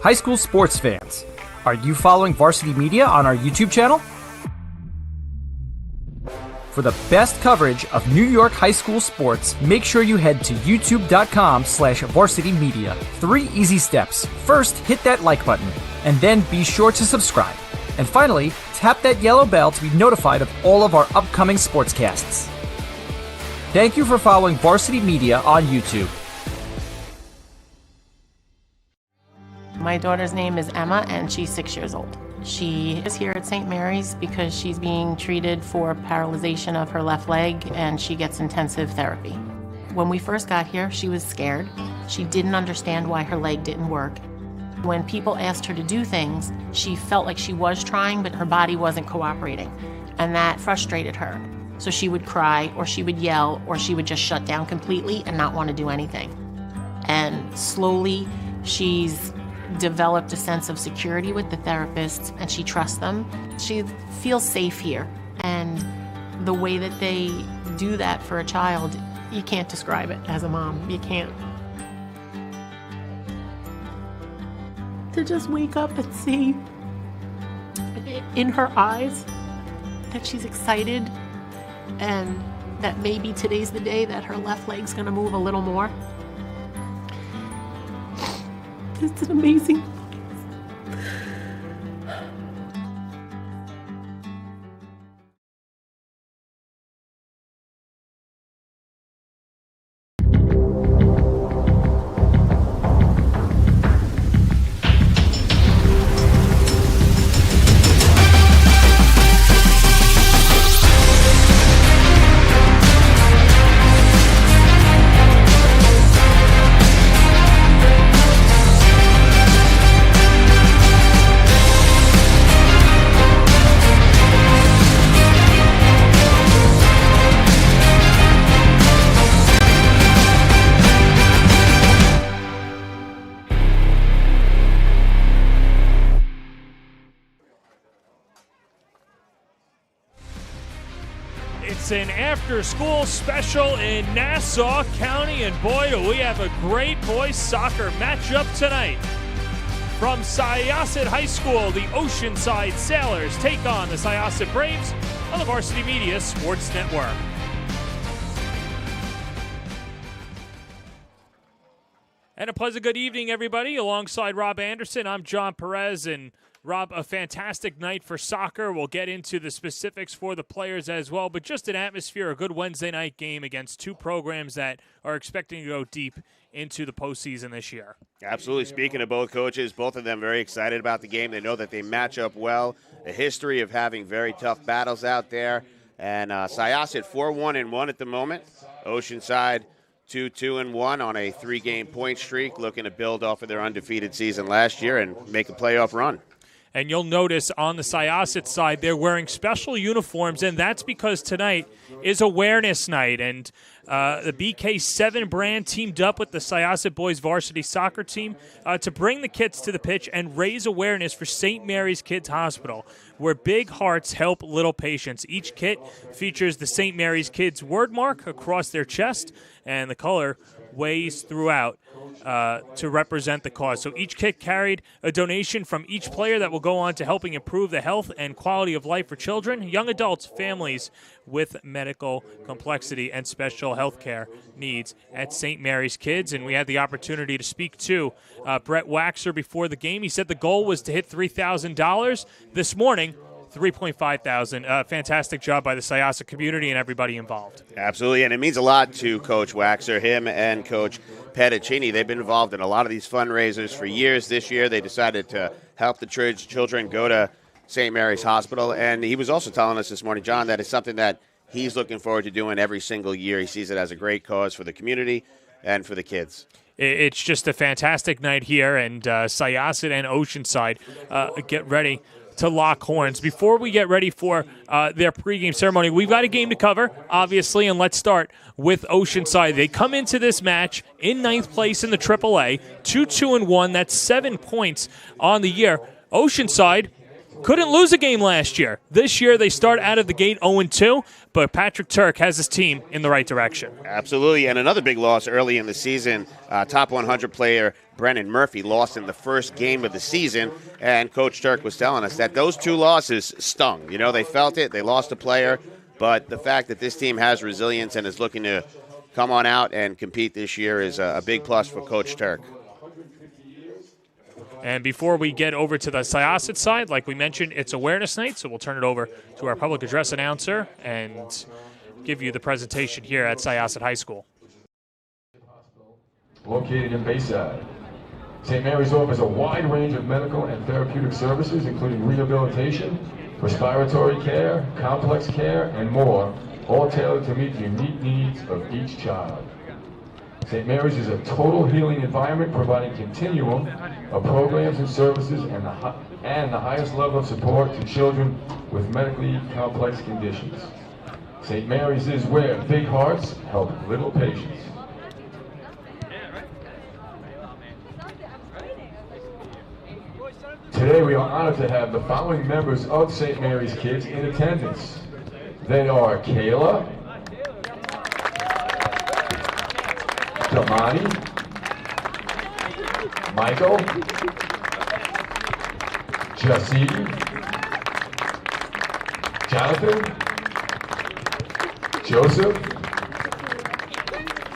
High school sports fans, are you following Varsity Media on our YouTube channel? For the best coverage of New York high school sports, make sure you head to youtube.com/Varsity Media. 3 easy steps. First, hit that like button, and then be sure to subscribe. And finally, tap that yellow bell to be notified of all of our upcoming sportscasts. Thank you for following Varsity Media on YouTube. My daughter's name is Emma, and she's 6 years old. She is here at St. Mary's because she's being treated for paralyzation of her left leg, and she gets intensive therapy. When we first got here, she was scared. She didn't understand why her leg didn't work. When people asked her to do things, she felt like she was trying, but her body wasn't cooperating, and that frustrated her. So she would cry, or she would yell, or she would just shut down completely and not want to do anything. And slowly, she's developed a sense of security with the therapists, and she trusts them. She feels safe here, and the way that they do that for a child, you can't describe it as a mom. You can't. To just wake up and see in her eyes that she's excited and that maybe today's the day that her left leg's gonna move a little more. It's an amazing place. It's an after-school special in Nassau County, and boy, do we have a great boys soccer matchup tonight. From Syosset High School, the Oceanside Sailors take on the Syosset Braves on the Varsity Media Sports Network. And a pleasant good evening, everybody. Alongside Rob Anderson, I'm John Perez, and Rob, a fantastic night for soccer. We'll get into the specifics for the players as well, but just an atmosphere, a good Wednesday night game against 2 programs that are expecting to go deep into the postseason this year. Absolutely. Speaking of both coaches, both of them very excited about the game. They know that they match up well, a history of having very tough battles out there. And Syosset 4-1-1 at the moment. Oceanside 2-2-1 on a 3-game point streak, looking to build off of their undefeated season last year and make a playoff run. And you'll notice on the Syosset side, they're wearing special uniforms, and that's because tonight is awareness night. And the BK7 brand teamed up with the Syosset boys varsity soccer team to bring the kids to the pitch and raise awareness for St. Mary's Kids Hospital, where big hearts help little patients. Each kit features the St. Mary's Kids word mark across their chest, and the color ways throughout to represent the cause. So each kit carried a donation from each player that will go on to helping improve the health and quality of life for children, young adults, families with medical complexity and special health care needs at St. Mary's Kids. And we had the opportunity to speak to Brett Waxer before the game. He said the goal was to hit $3,000 this morning. $3,500. Fantastic job by the Syosset community and everybody involved. Absolutely, and it means a lot to Coach Waxer, him and Coach Petticini. They've been involved in a lot of these fundraisers for years. This year they decided to help the children go to St. Mary's Hospital, and he was also telling us this morning, John, that it's something that he's looking forward to doing every single year. He sees it as a great cause for the community and for the kids. It's just a fantastic night here, and Syosset and Oceanside get ready to lock horns. Before we get ready for their pregame ceremony, we've got a game to cover, obviously, and let's start with Oceanside. They come into this match in 9th place in the AAA, 2-2-1. That's 7 points on the year. Oceanside couldn't lose a game last year. This year they start out of the gate 0-2, but Patrick Turk has his team in the right direction. Absolutely, and another big loss early in the season. Top 100 player Brennan Murphy lost in the first game of the season, and Coach Turk was telling us that those two losses stung. You know, they felt it. They lost a player, but the fact that this team has resilience and is looking to come on out and compete this year is a big plus for Coach Turk. And before we get over to the Syosset side, like we mentioned, it's awareness night, so we'll turn it over to our public address announcer and give you the presentation here at Syosset High School. Located in Bayside, St. Mary's offers a wide range of medical and therapeutic services, including rehabilitation, respiratory care, complex care, and more, all tailored to meet the unique needs of each child. St. Mary's is a total healing environment, providing continuum of programs and services and the highest level of support to children with medically complex conditions. St. Mary's is where big hearts help little patients. Today we are honored to have the following members of St. Mary's Kids in attendance. They are Kayla, Damani, Michael, Jesse, Jonathan, Joseph,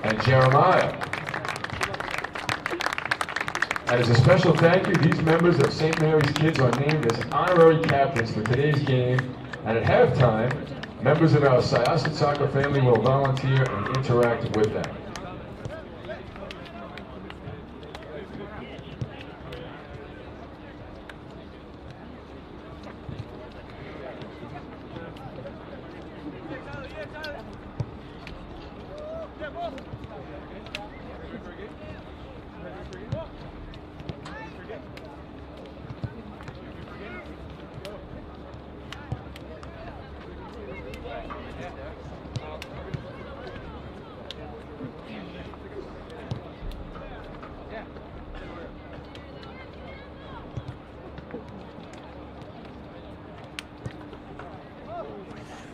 and Jeremiah. And as a special thank you, these members of St. Mary's Kids are named as honorary captains for today's game, and at halftime, members of our Syosset soccer family will volunteer and interact with them.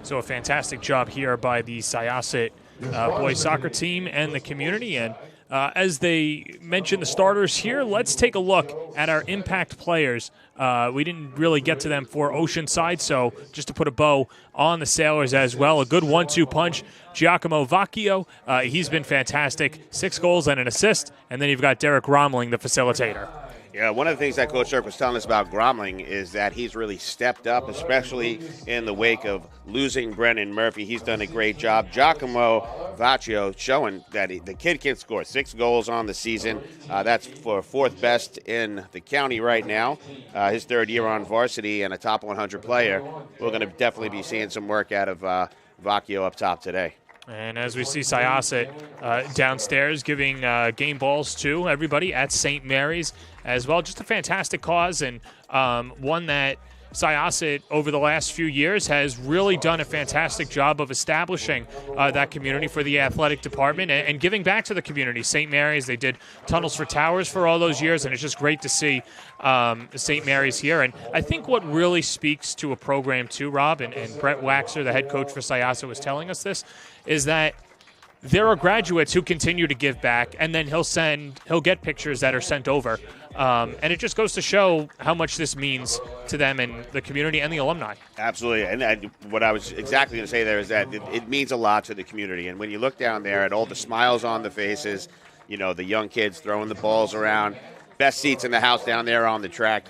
So a fantastic job here by the Syosset boys soccer team and the community. And as they mentioned the starters here, let's take a look at our impact players. We didn't really get to them for Oceanside, so just to put a bow on the Sailors as well. A good 1-2 punch, Giacomo Vacchio. He's been fantastic. 6 goals and an assist. And then you've got Derek Romling, the facilitator. Yeah, one of the things that Coach Turk was telling us about Gromling is that he's really stepped up, especially in the wake of losing Brennan Murphy. He's done a great job. Giacomo Vacchio showing that the kid can score 6 goals on the season. That's for 4th best in the county right now. His 3rd year on varsity and a top 100 player. We're going to definitely be seeing some work out of Vacchio up top today. And as we see Syosset downstairs giving game balls to everybody at St. Mary's as well. Just a fantastic cause, and one that Syosset over the last few years has really done a fantastic job of establishing that community for the athletic department and giving back to the community. St. Mary's, they did Tunnels for Towers for all those years, and it's just great to see St. Mary's here. And I think what really speaks to a program too, Rob, and Brett Waxer, the head coach for Syosset, was telling us this, is that there are graduates who continue to give back, and then he'll get pictures that are sent over. And it just goes to show how much this means to them and the community and the alumni. Absolutely. And what I was exactly going to say there is that it means a lot to the community. And when you look down there at all the smiles on the faces, you know, the young kids throwing the balls around, best seats in the house down there on the track,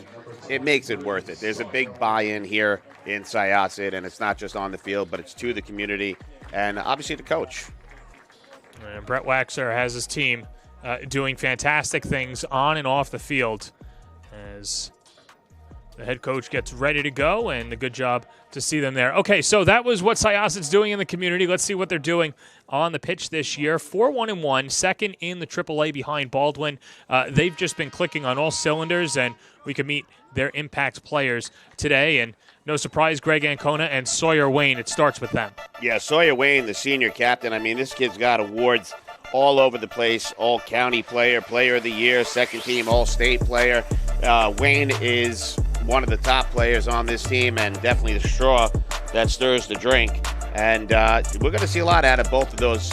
it makes it worth it. There's a big buy-in here in Syosset, and it's not just on the field, but it's to the community and obviously the coach. And Brett Waxer has his team doing fantastic things on and off the field as the head coach gets ready to go, and a good job to see them there. Okay, so that was what Syosset's doing in the community. Let's see what they're doing on the pitch this year. 4-1-1, second in the AAA behind Baldwin. They've just been clicking on all cylinders, and we can meet their impact players today. And no surprise, Greg Ancona and Sawyer Wayne, it starts with them. Yeah, Sawyer Wayne, the senior captain. I mean, this kid's got awards all over the place. All-county player, player of the year, second team All-State player. Wayne is one of the top players on this team and definitely the straw that stirs the drink. And we're going to see a lot out of both of those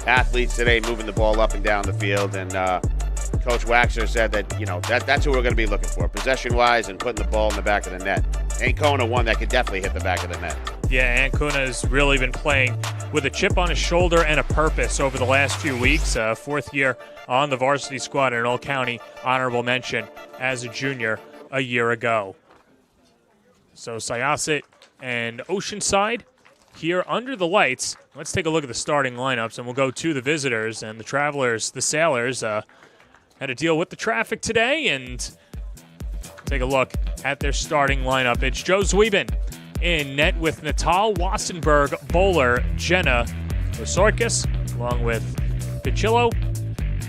athletes today, moving the ball up and down the field. And Coach Waxer said that, that's who we're going to be looking for, possession-wise and putting the ball in the back of the net. Ancona, one that could definitely hit the back of the net. Yeah, Ancona has really been playing with a chip on his shoulder and a purpose over the last few weeks. Fourth year on the varsity squad, and an All-County honorable mention as a junior a year ago. So Syosset and Oceanside here under the lights. Let's take a look at the starting lineups, and we'll go to the visitors. And the Travelers, the Sailors, had to deal with the traffic today, and take a look at their starting lineup. It's Joe Zwieben in net with Natal, Wassenberg, Bowler, Jenna, Wasorkis, along with Pichillo,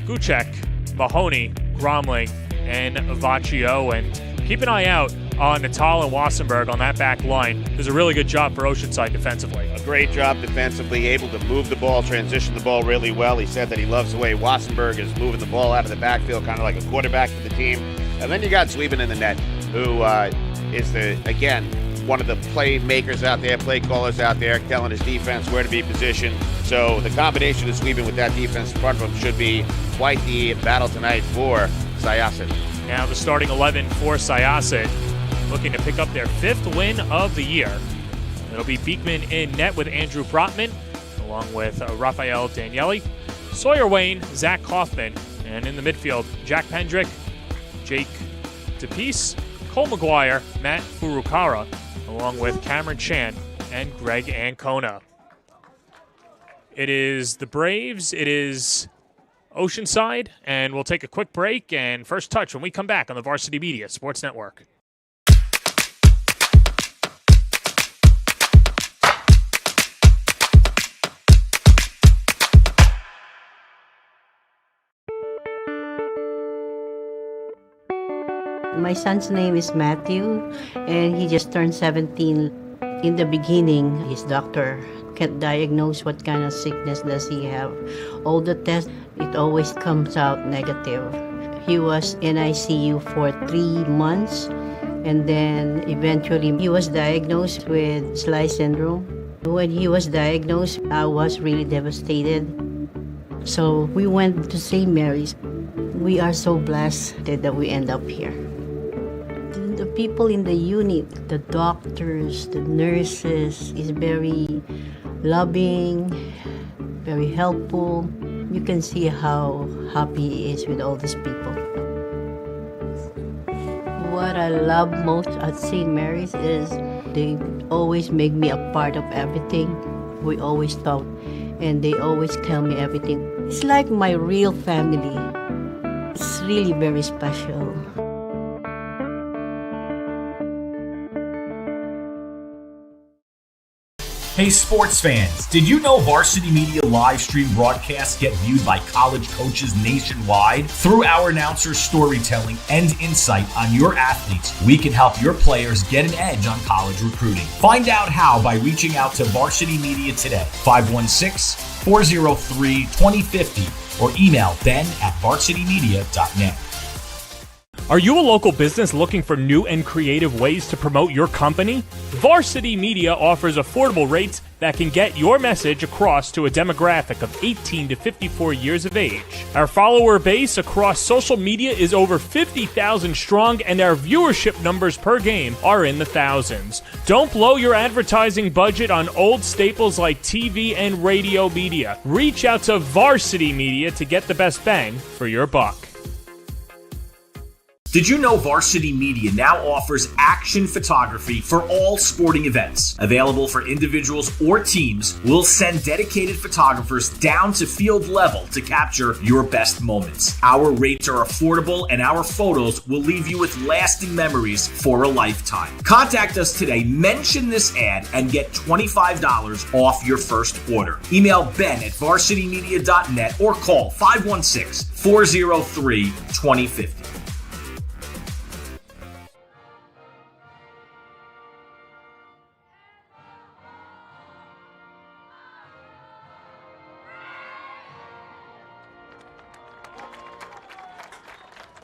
Gucek, Mahoney, Gromling, and Vaccio. And keep an eye out on Natal and Wassenberg on that back line. Does a really good job for Oceanside defensively. A great job defensively, able to move the ball, transition the ball really well. He said that he loves the way Wassenberg is moving the ball out of the backfield, kind of like a quarterback for the team. And then you got Zwieben in the net, who is one of the playmakers out there, play callers out there, telling his defense where to be positioned. So the combination of Zwieben with that defense in front of him should be quite the battle tonight for Syosset. Now the starting 11 for Syosset, looking to pick up their 5th win of the year. It'll be Beekman in net with Andrew Brotman, along with Rafael Daniele, Sawyer Wayne, Zach Kaufman, and in the midfield, Jack Pendrick, Jake DePiece, Cole McGuire, Matt Furukara, along with Cameron Chan and Greg Ancona. It is the Braves, it is Oceanside, and we'll take a quick break and first touch when we come back on the Varsity Media Sports Network. My son's name is Matthew, and he just turned 17. In the beginning, his doctor can't diagnose what kind of sickness does he have. All the tests, it always comes out negative. He was in ICU for 3 months, and then eventually he was diagnosed with SLY syndrome. When he was diagnosed, I was really devastated. So we went to St. Mary's. We are so blessed that we end up here. The people in the unit, the doctors, the nurses, is very loving, very helpful. You can see how happy he is with all these people. What I love most at St. Mary's is they always make me a part of everything. We always talk, and they always tell me everything. It's like my real family. It's really very special. Hey sports fans, did you know Varsity Media live stream broadcasts get viewed by college coaches nationwide? Through our announcers' storytelling and insight on your athletes, we can help your players get an edge on college recruiting. Find out how by reaching out to Varsity Media today, 516-403-2050, or email ben@varsitymedia.net. Are you a local business looking for new and creative ways to promote your company? Varsity Media offers affordable rates that can get your message across to a demographic of 18 to 54 years of age. Our follower base across social media is over 50,000 strong, and our viewership numbers per game are in the thousands. Don't blow your advertising budget on old staples like TV and radio media. Reach out to Varsity Media to get the best bang for your buck. Did you know Varsity Media now offers action photography for all sporting events? Available for individuals or teams, we'll send dedicated photographers down to field level to capture your best moments. Our rates are affordable, and our photos will leave you with lasting memories for a lifetime. Contact us today, mention this ad, and get $25 off your first order. Email ben@varsitymedia.net or call 516-403-2050.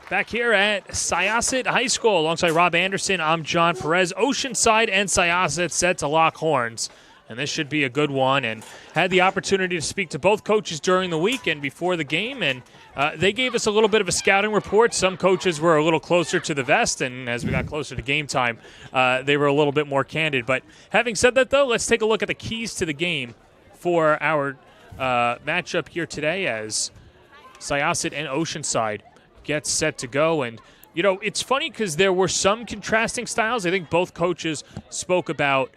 Back here at Syosset High School alongside Rob Anderson, I'm John Perez. Oceanside and Syosset set to lock horns, and this should be a good one. And had the opportunity to speak to both coaches during the week and before the game, and they gave us a little bit of a scouting report. Some coaches were a little closer to the vest, and as we got closer to game time, they were a little bit more candid. But having said that, though, let's take a look at the keys to the game for our matchup here today as Syosset and Oceanside gets set to go. And, you know, it's funny because there were some contrasting styles. I think both coaches spoke about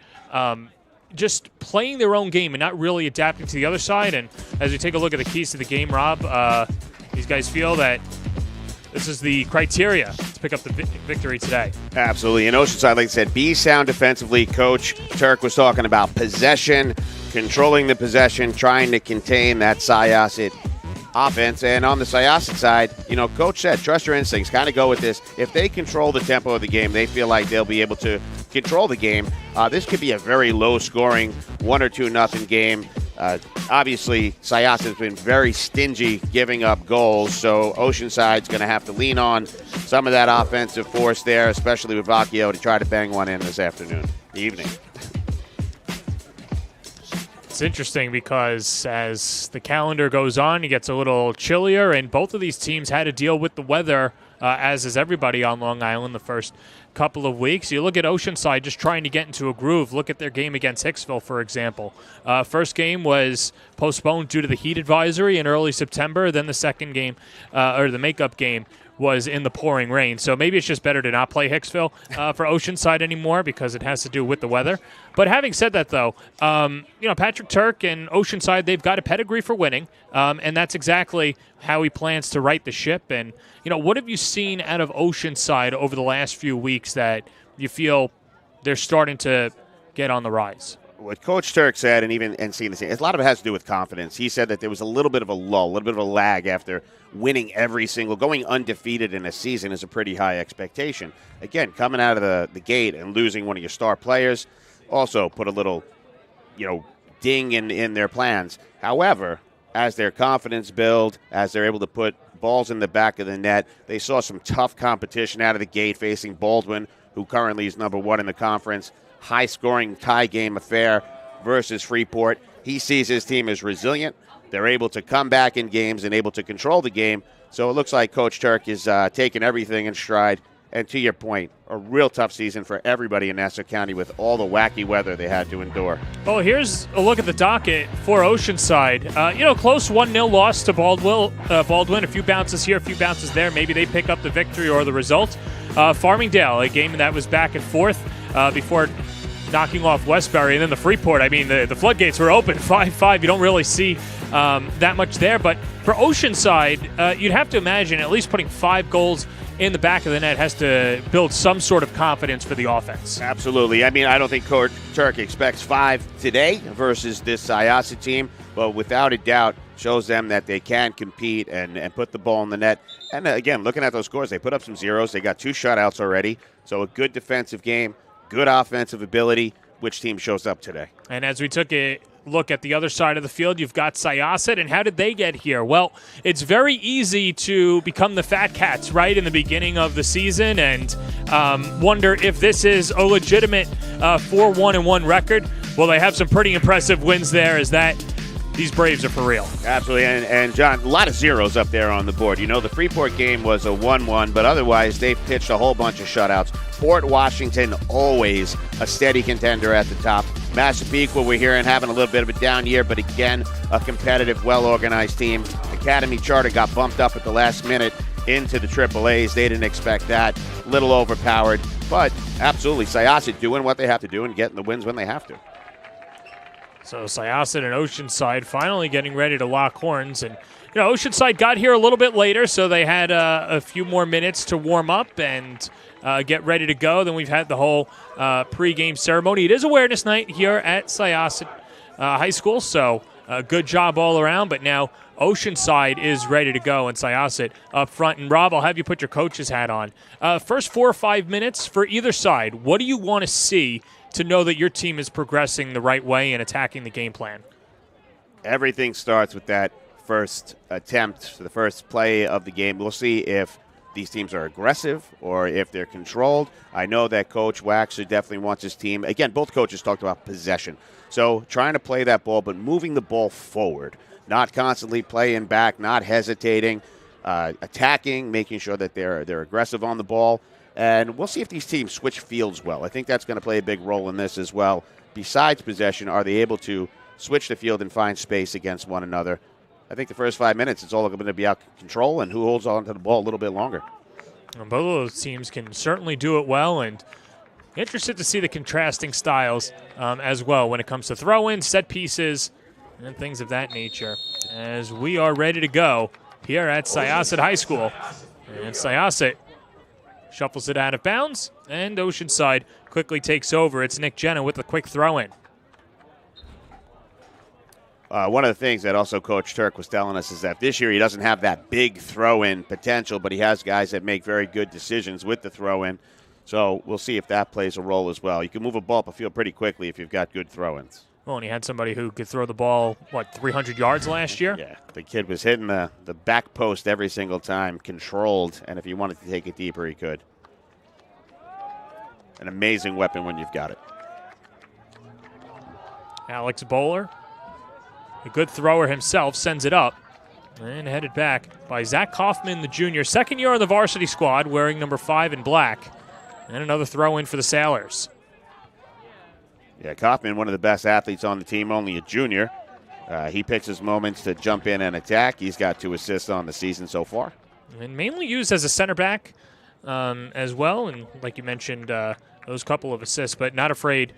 just playing their own game and not really adapting to the other side. And as we take a look at the keys to the game, Rob, these guys feel that this is the criteria to pick up the victory today. Absolutely. In Oceanside, like I said, be sound defensively. Coach Turk was talking about possession, controlling the possession, trying to contain that Syosset offense. And on the Syosset side, you know, Coach said, trust your instincts, kind of go with this. If they control the tempo of the game, they feel like they'll be able to control the game. This could be a very low-scoring 1 or 2-0 game. Obviously, Syosset's been very stingy giving up goals, so Oceanside's going to have to lean on some of that offensive force there, especially with Vacchio, to try to bang one in this evening. It's interesting because as the calendar goes on, it gets a little chillier, and both of these teams had to deal with the weather, as is everybody on Long Island the first couple of weeks. You look at Oceanside just trying to get into a groove. Look at their game against Hicksville, for example. First game was postponed due to the heat advisory in early September. Then the second game, or the makeup game, was in the pouring rain. So maybe it's just better to not play Hicksville for Oceanside anymore because it has to do with the weather. But having said that, though, you know, Patrick Turk and Oceanside, they've got a pedigree for winning, and that's exactly how he plans to right the ship. And, you know, what have you seen out of Oceanside over the last few weeks that you feel they're starting to get on the rise? What Coach Turk said, and seeing the same, a lot of it has to do with confidence. He said that there was a little bit of a lull, a little bit of a lag after winning going undefeated in a season is a pretty high expectation. Again, coming out of the gate and losing one of your star players also put a little, you know, ding in their plans. However, as their confidence build, as they're able to put balls in the back of the net, they saw some tough competition out of the gate facing Baldwin, who currently is number 1 in the conference. High-scoring tie game affair versus Freeport. He sees his team as resilient. They're able to come back in games and able to control the game. So it looks like Coach Turk is taking everything in stride. And to your point, a real tough season for everybody in Nassau County with all the wacky weather they had to endure. Well, here's a look at the docket for Oceanside. You know, close 1-0 loss to Baldwin. A few bounces here, a few bounces there. Maybe they pick up the victory or the result. Farmingdale, a game that was back and forth before knocking off Westbury. And then the Freeport, I mean, the floodgates were open, 5-5. You don't really see that much there. But for Oceanside, you'd have to imagine at least putting 5 goals in the back of the net has to build some sort of confidence for the offense. Absolutely. I mean, I don't think Coach Turk expects 5 today versus this Syosset team, but without a doubt shows them that they can compete and put the ball in the net. And again, looking at those scores, they put up some zeros. They got 2 shutouts already. So a good defensive game, good offensive ability. Which team shows up today? And as we took a look at the other side of the field, you've got Syosset. And how did they get here? Well, it's very easy to become the Fat Cats right in the beginning of the season and wonder if this is a legitimate 4-1-1 record. Well, they have some pretty impressive wins there. Is that these Braves are for real? Absolutely. And John, a lot of zeros up there on the board. You know, the Freeport game was a 1-1, but otherwise they've pitched a whole bunch of shutouts. Port Washington, always a steady contender at the top. Massapequa, we're hearing, having a little bit of a down year, but again, a competitive, well-organized team. Academy Charter got bumped up at the last minute into the AAAs. They didn't expect that. A little overpowered, but absolutely, Syosset doing what they have to do and getting the wins when they have to. So Syosset and Oceanside finally getting ready to lock horns. And, you know, Oceanside got here a little bit later, so they had a few more minutes to warm up and get ready to go. Then we've had the whole pregame ceremony. It is awareness night here at Syosset High School, so good job all around. But now Oceanside is ready to go and Syosset up front. And, Rob, I'll have you put your coach's hat on. First 4 or 5 minutes for either side, what do you want to see to know that your team is progressing the right way and attacking the game plan? Everything starts with that first attempt, the first play of the game. We'll see if these teams are aggressive or if they're controlled. I know that Coach Waxer definitely wants his team. Again, both coaches talked about possession. So trying to play that ball, but moving the ball forward, not constantly playing back, not hesitating, attacking, making sure that they're aggressive on the ball. And we'll see if these teams switch fields well. I think that's going to play a big role in this as well. Besides possession, are they able to switch the field and find space against one another? I think the first 5 minutes, it's all going to be out of control and who holds on to the ball a little bit longer. And both of those teams can certainly do it well, and interested to see the contrasting styles as well when it comes to throw-ins, set pieces, and things of that nature. As we are ready to go here at Syosset High School. And Syosset shuffles it out of bounds, and Oceanside quickly takes over. It's Nick Jenna with a quick throw-in. One of the things that also Coach Turk was telling us is that this year he doesn't have that big throw-in potential, but he has guys that make very good decisions with the throw-in. So we'll see if that plays a role as well. You can move a ball up a field pretty quickly if you've got good throw-ins. Well, and he had somebody who could throw the ball, 300 yards last year? Yeah, the kid was hitting the back post every single time, controlled, and if he wanted to take it deeper, he could. An amazing weapon when you've got it. Alex Bowler, a good thrower himself, sends it up and headed back by Zach Kaufman, the junior. Second year on the varsity squad, wearing number 5 in black. And another throw-in for the Sailors. Yeah, Kaufman, one of the best athletes on the team, only a junior. He picks his moments to jump in and attack. He's got 2 assists on the season so far. And mainly used as a center back as well. And like you mentioned, those couple of assists, but not afraid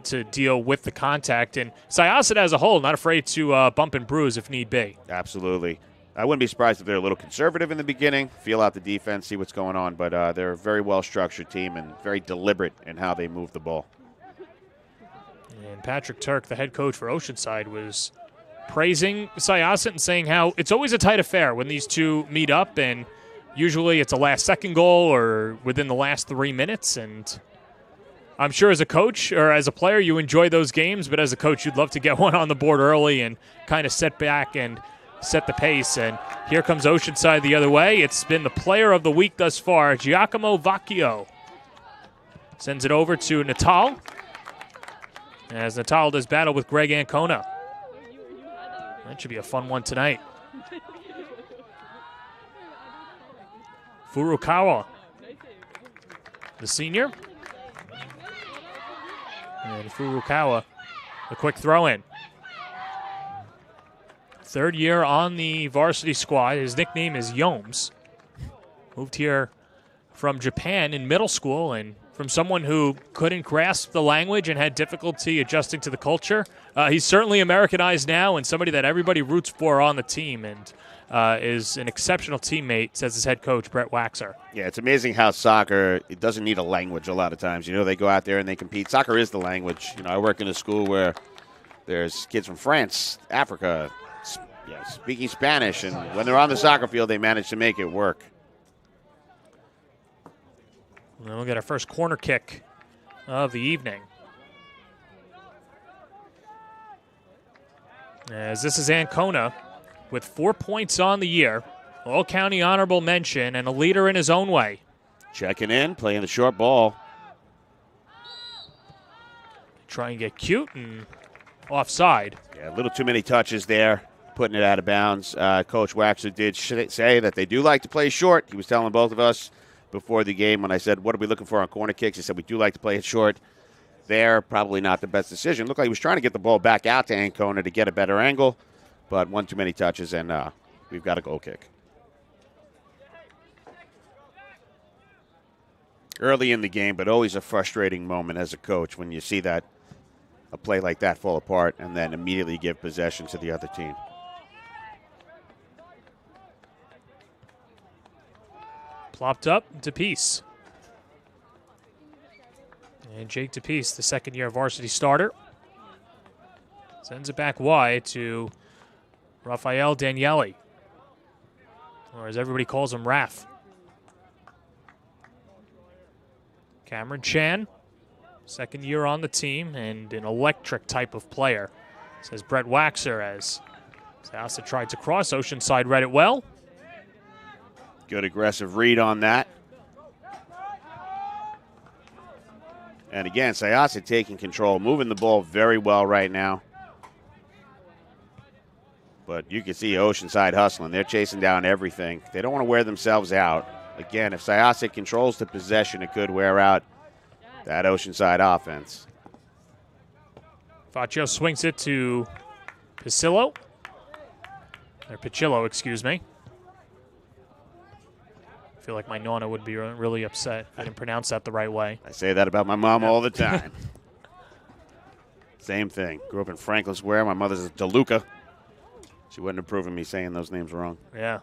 to deal with the contact. And Syosset as a whole, not afraid to bump and bruise if need be. Absolutely. I wouldn't be surprised if they're a little conservative in the beginning, feel out the defense, see what's going on. But they're a very well-structured team and very deliberate in how they move the ball. And Patrick Turk, the head coach for Oceanside, was praising Syosset and saying how it's always a tight affair when these two meet up, and usually it's a last-second goal or within the last 3 minutes. And I'm sure as a coach or as a player you enjoy those games, but as a coach you'd love to get one on the board early and kind of set back and set the pace. And here comes Oceanside the other way. It's been the player of the week thus far, Giacomo Vacchio. Sends it over to Natal, as Natal does battle with Greg Ancona. That should be a fun one tonight. Furukawa, the senior. And Furukawa, a quick throw-in. Third year on the varsity squad. His nickname is Yomes. Moved here from Japan in middle school, and from someone who couldn't grasp the language and had difficulty adjusting to the culture. He's certainly Americanized now and somebody that everybody roots for on the team, and is an exceptional teammate, says his head coach, Brett Waxer. Yeah, it's amazing how soccer, it doesn't need a language a lot of times. You know, they go out there and they compete. Soccer is the language. You know, I work in a school where there's kids from France, Africa, speaking Spanish, and when they're on the soccer field, they manage to make it work. And we'll get our first corner kick of the evening. As this is Ancona with 4 points on the year, all-county honorable mention, and a leader in his own way. Checking in, playing the short ball. Try and get cute and offside. Yeah, a little too many touches there, putting it out of bounds. Coach Waxer did say that they do like to play short. He was telling both of us before the game when I said, what are we looking for on corner kicks? He said, we do like to play it short. There, probably not the best decision. Looked like he was trying to get the ball back out to Ancona to get a better angle, but one too many touches, and we've got a goal kick. Early in the game, but always a frustrating moment as a coach when you see that a play like that fall apart and then immediately give possession to the other team. Plopped up to Peace. And Jake DePeace, the second-year varsity starter, sends it back wide to Rafael Daniele, or as everybody calls him, Raf. Cameron Chan, second year on the team and an electric type of player, says Brett Waxer, as Syosset tried to cross. Oceanside read it well. Good aggressive read on that. And again, Syosset taking control, moving the ball very well right now. But you can see Oceanside hustling. They're chasing down everything. They don't want to wear themselves out. Again, if Syosset controls the possession, it could wear out that Oceanside offense. Faccio swings it to Picillo. Or Picillo, excuse me. I feel like my Nonna would be really upset if I didn't pronounce that the right way. I say that about my mom all the time. Same thing. Grew up in Franklin Square. My mother's a DeLuca. She wouldn't approve of me saying those names wrong. Yeah.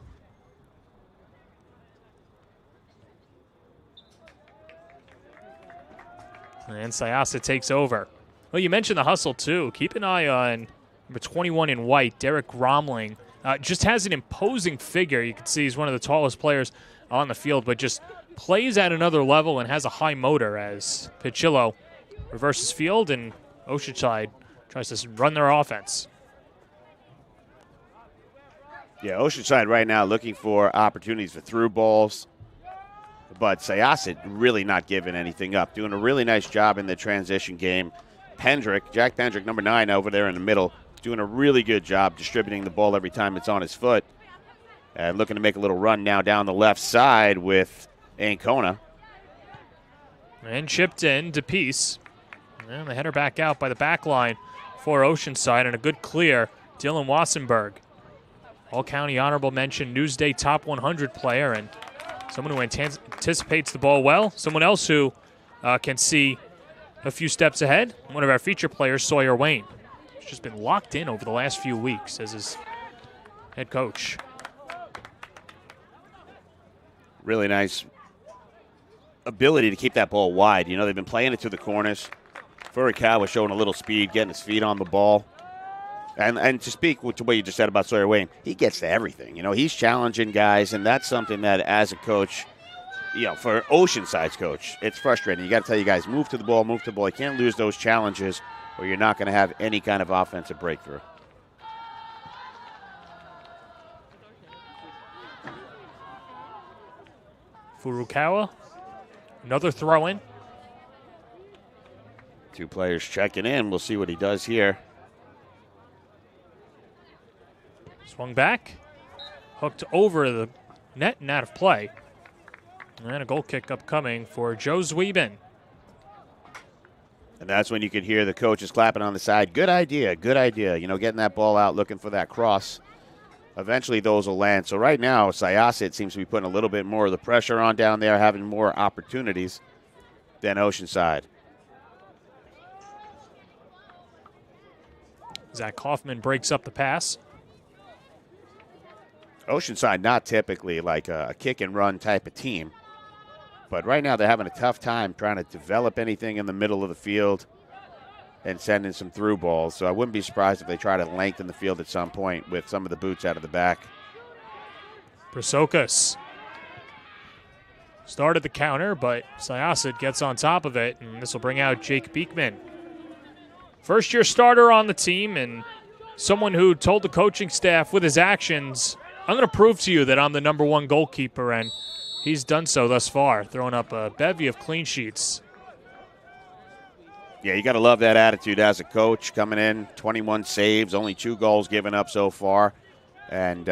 And Syosset takes over. Well, you mentioned the hustle, too. Keep an eye on number 21 in white, Derek Gromling. Just has an imposing figure. You can see he's one of the tallest players on the field, but just plays at another level and has a high motor as Picillo reverses field and Oceanside tries to run their offense. Yeah, Oceanside right now looking for opportunities for through balls, but Syosset really not giving anything up. Doing a really nice job in the transition game. Jack Pendrick, number 9 over there in the middle, doing a really good job distributing the ball every time it's on his foot. And looking to make a little run now down the left side with Ancona. And chipped in to Peace. And they header back out by the back line for Oceanside, and a good clear. Dylan Wassenberg, All-County Honorable Mention, Newsday Top 100 player, and someone who anticipates the ball well. Someone else who can see a few steps ahead. One of our feature players, Sawyer Wayne. He's just been locked in over the last few weeks as his head coach. Really nice ability to keep that ball wide. You know, they've been playing it to the corners. Furukawa showing a little speed, getting his feet on the ball. And to speak to what you just said about Sawyer Wayne, he gets to everything. You know, he's challenging guys, and that's something that as a coach, you know, for Oceanside's coach, it's frustrating. You got to tell you guys, move to the ball, move to the ball. You can't lose those challenges or you're not going to have any kind of offensive breakthrough. Furukawa, another throw-in. 2 players checking in. We'll see what he does here. Swung back, hooked over the net and out of play. And a goal kick upcoming for Joe Zwieben. And that's when you could hear the coaches clapping on the side. Good idea, good idea. You know, getting that ball out, looking for that cross. Eventually those will land. So right now, Syosset seems to be putting a little bit more of the pressure on down there, having more opportunities than Oceanside. Zach Kaufman breaks up the pass. Oceanside not typically like a kick and run type of team. But right now they're having a tough time trying to develop anything in the middle of the field and send in some through balls. So I wouldn't be surprised if they try to lengthen the field at some point with some of the boots out of the back. Prasokas started the counter, but Syosset gets on top of it, and this will bring out Jake Beekman. First-year starter on the team and someone who told the coaching staff with his actions, I'm going to prove to you that I'm the number 1 goalkeeper, and he's done so thus far, throwing up a bevy of clean sheets. Yeah, you got to love that attitude as a coach coming in, 21 saves, only 2 goals given up so far, and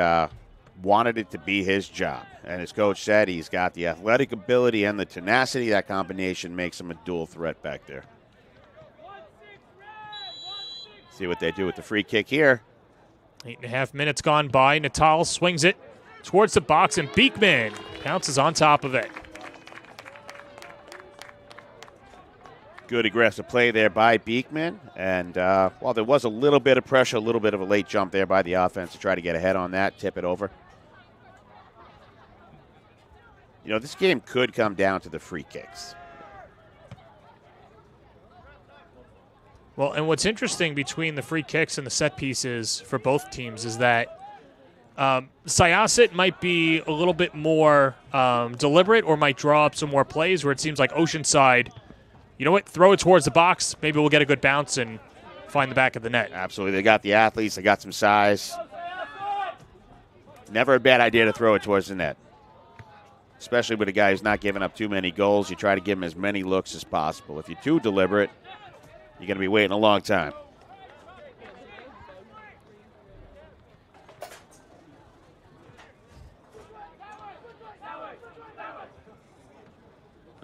wanted it to be his job. And his coach said he's got the athletic ability and the tenacity. That combination makes him a dual threat back there. See what they do with the free kick here. 8.5 minutes gone by. Natal swings it towards the box, and Beekman pounces on top of it. Good aggressive play there by Beekman. And while there was a little bit of pressure, a little bit of a late jump there by the offense to try to get ahead on that, tip it over. You know, this game could come down to the free kicks. Well, and what's interesting between the free kicks and the set pieces for both teams is that Syosset might be a little bit more deliberate or might draw up some more plays where it seems like Oceanside, you know what, throw it towards the box. Maybe we'll get a good bounce and find the back of the net. Absolutely. They got the athletes. They got some size. Never a bad idea to throw it towards the net. especially with a guy who's not giving up too many goals. You try to give him as many looks as possible. If you're too deliberate, you're going to be waiting a long time.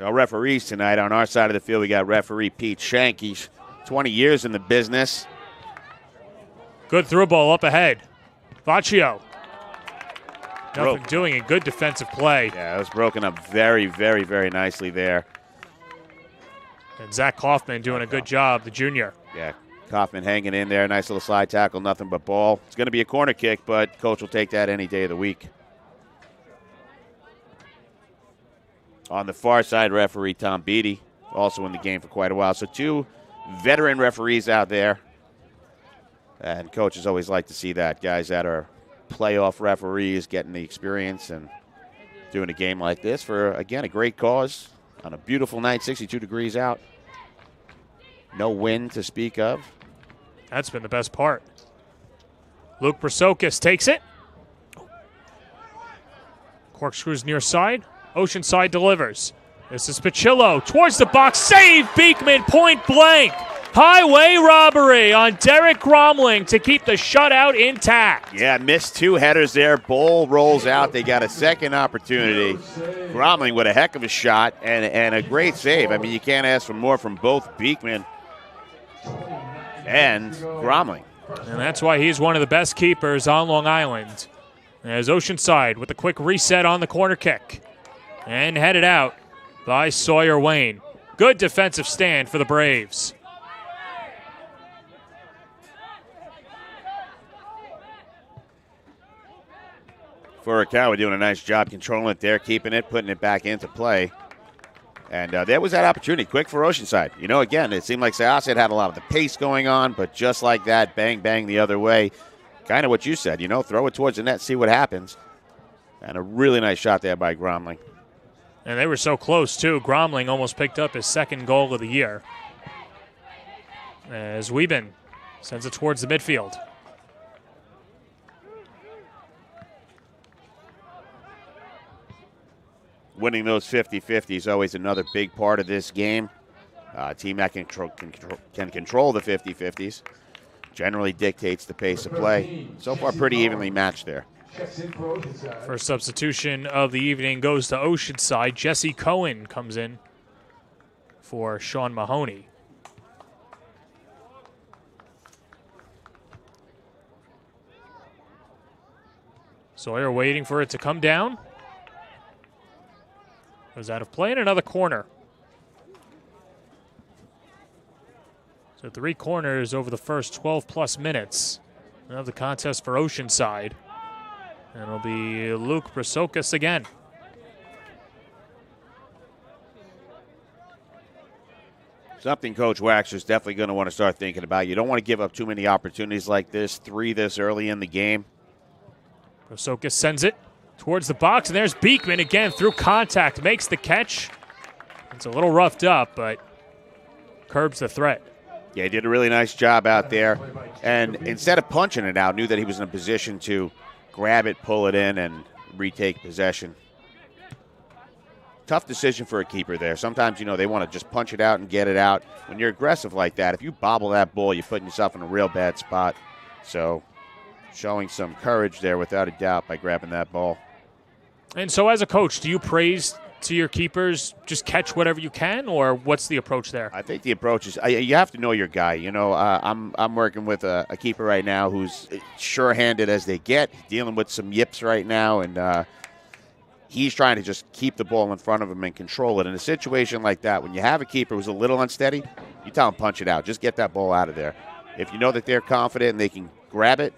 Our referees tonight, on our side of the field, we got referee Pete Shank. He's 20 years in the business. Good through ball up ahead. Vaccio. Nothing doing a good defensive play. Yeah, it was broken up very, very, very nicely there. And Zach Kaufman doing a good job, the junior. Yeah, Kaufman hanging in there. Nice little slide tackle, nothing but ball. It's going to be a corner kick, but coach will take that any day of the week. On the far side, referee Tom Beatty, also in the game for quite a while. So 2 veteran referees out there. And coaches always like to see that. Guys that are playoff referees getting the experience and doing a game like this for, again, a great cause on a beautiful night, 62 degrees out. No wind to speak of. That's been the best part. Luke Brasokis takes it. Corkscrews near side. Oceanside delivers. This is Pacillo towards the box. Save Beekman, point blank. Highway robbery on Derek Gromling to keep the shutout intact. Yeah, missed 2 headers there. Bowl rolls out. They got a second opportunity. Gromling with a heck of a shot and a great save. I mean, you can't ask for more from both Beekman and Gromling. And that's why he's one of the best keepers on Long Island. As Oceanside with a quick reset on the corner kick. And headed out by Sawyer Wayne. Good defensive stand for the Braves. Furukawa doing a nice job controlling it there, keeping it, putting it back into play. And there was that opportunity, quick for Oceanside. You know, again, it seemed like Syosset had a lot of the pace going on, but just like that, bang, bang the other way. Kind of what you said, you know, throw it towards the net, see what happens. And a really nice shot there by Gromling. And they were so close, too. Gromling almost picked up his 2nd goal of the year. As Wieben sends it towards the midfield. Winning those 50-50 is always another big part of this game. A team that can control the 50-50s generally dictates the pace of play. So far, pretty evenly matched there. First substitution of the evening goes to Oceanside. Jesse Cohen comes in for Sean Mahoney. Sawyer waiting for it to come down. Goes out of play in another corner. So 3 corners over the first 12-plus minutes of the contest for Oceanside. And it'll be Luke Brasokis again. Something Coach Waxer's definitely going to want to start thinking about. You don't want to give up too many opportunities like this, 3 this early in the game. Brasokis sends it towards the box, and there's Beekman again through contact. Makes the catch. It's a little roughed up, but curbs the threat. Yeah, he did a really nice job out there. And instead of punching it out, knew that he was in a position to grab it, pull it in, and retake possession. Tough decision for a keeper there. Sometimes, you know, they want to just punch it out and get it out. When you're aggressive like that, if you bobble that ball, you're putting yourself in a real bad spot. So showing some courage there without a doubt by grabbing that ball. And so as a coach, do you praise to your keepers, just catch whatever you can, or what's the approach there? I think the approach is you have to know your guy. You know, I'm working with a keeper right now who's sure-handed as they get, dealing with some yips right now, and he's trying to just keep the ball in front of him and control it. In a situation like that, when you have a keeper who's a little unsteady, you tell him punch it out. Just get that ball out of there. If you know that they're confident and they can grab it,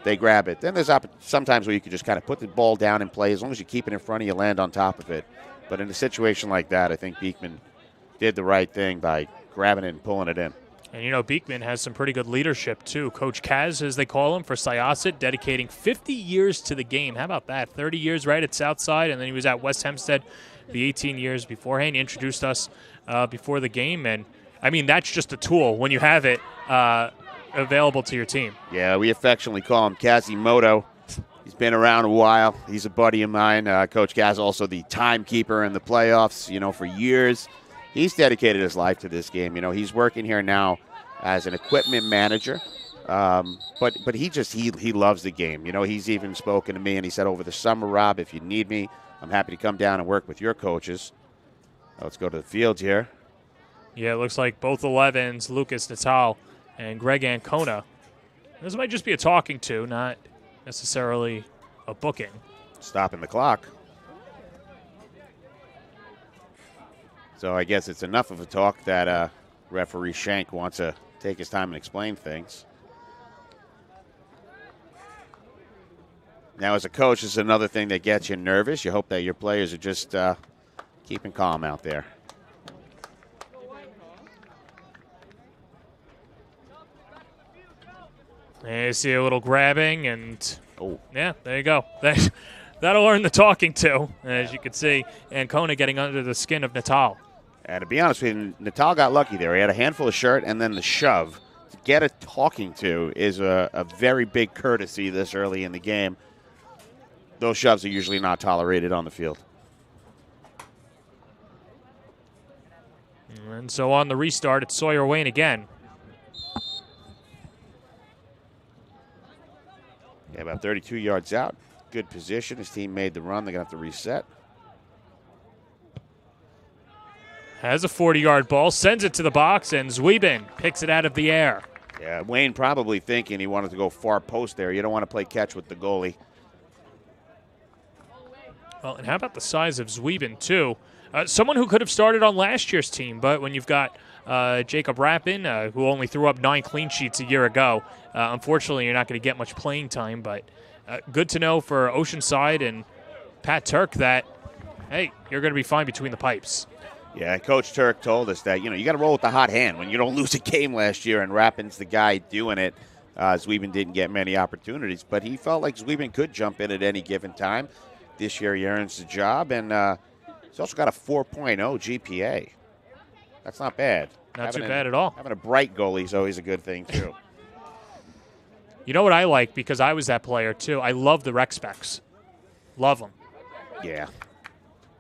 they grab it. Then there's sometimes where you can just kind of put the ball down and play. As long as you keep it in front of you, land on top of it. But in a situation like that, I think Beekman did the right thing by grabbing it and pulling it in. And, you know, Beekman has some pretty good leadership, too. Coach Kaz, as they call him, for Syosset, dedicating 50 years to the game. How about that? 30 years right at Southside, and then he was at West Hempstead the 18 years beforehand. He introduced us before the game, and, I mean, that's just a tool when you have it available to your team. Yeah, we affectionately call him Kazimoto. He's been around a while. He's a buddy of mine. Coach Gaz, also the timekeeper in the playoffs, for years. He's dedicated his life to this game. He's working here now as an equipment manager. But he loves the game. He's even spoken to me, and he said, over the summer, Rob, if you need me, I'm happy to come down and work with your coaches. Let's go to the field here. Yeah, it looks like both 11s, Lucas Natal and Greg Ancona. This might just be a talking to, not necessarily a booking. Stopping the clock. So I guess it's enough of a talk that referee Shank wants to take his time and explain things. Now, as a coach, this is another thing that gets you nervous. You hope that your players are just keeping calm out there. And you see a little grabbing, and yeah, there you go. That'll earn the talking to, as you can see. Ancona getting under the skin of Natal. And to be honest with you, Natal got lucky there. He had a handful of shirt and then the shove. To get a talking to is a very big courtesy this early in the game. Those shoves are usually not tolerated on the field. And so on the restart, it's Sawyer Wayne again. Yeah, about 32 yards out. Good position. His team made the run. They're going to have to reset. Has a 40-yard ball, sends it to the box, and Zwiebin picks it out of the air. Yeah, Wayne probably thinking he wanted to go far post there. You don't want to play catch with the goalie. Well, and how about the size of Zwiebin, too? Someone who could have started on last year's team, but when you've got Jacob Rappin, who only threw up 9 clean sheets a year ago, unfortunately you're not going to get much playing time, but good to know for Oceanside and Pat Turk that, hey, you're going to be fine between the pipes. Yeah, Coach Turk told us that, you got to roll with the hot hand. When you don't lose a game last year and Rappin's the guy doing it, Zwiebin didn't get many opportunities, but he felt like Zwiebin could jump in at any given time. This year he earns the job, and he's also got a 4.0 GPA. That's not bad. Not too bad at all. Having a bright goalie is always a good thing, too. You know what I like, because I was that player, too? I love the rec specs. Love them. Yeah.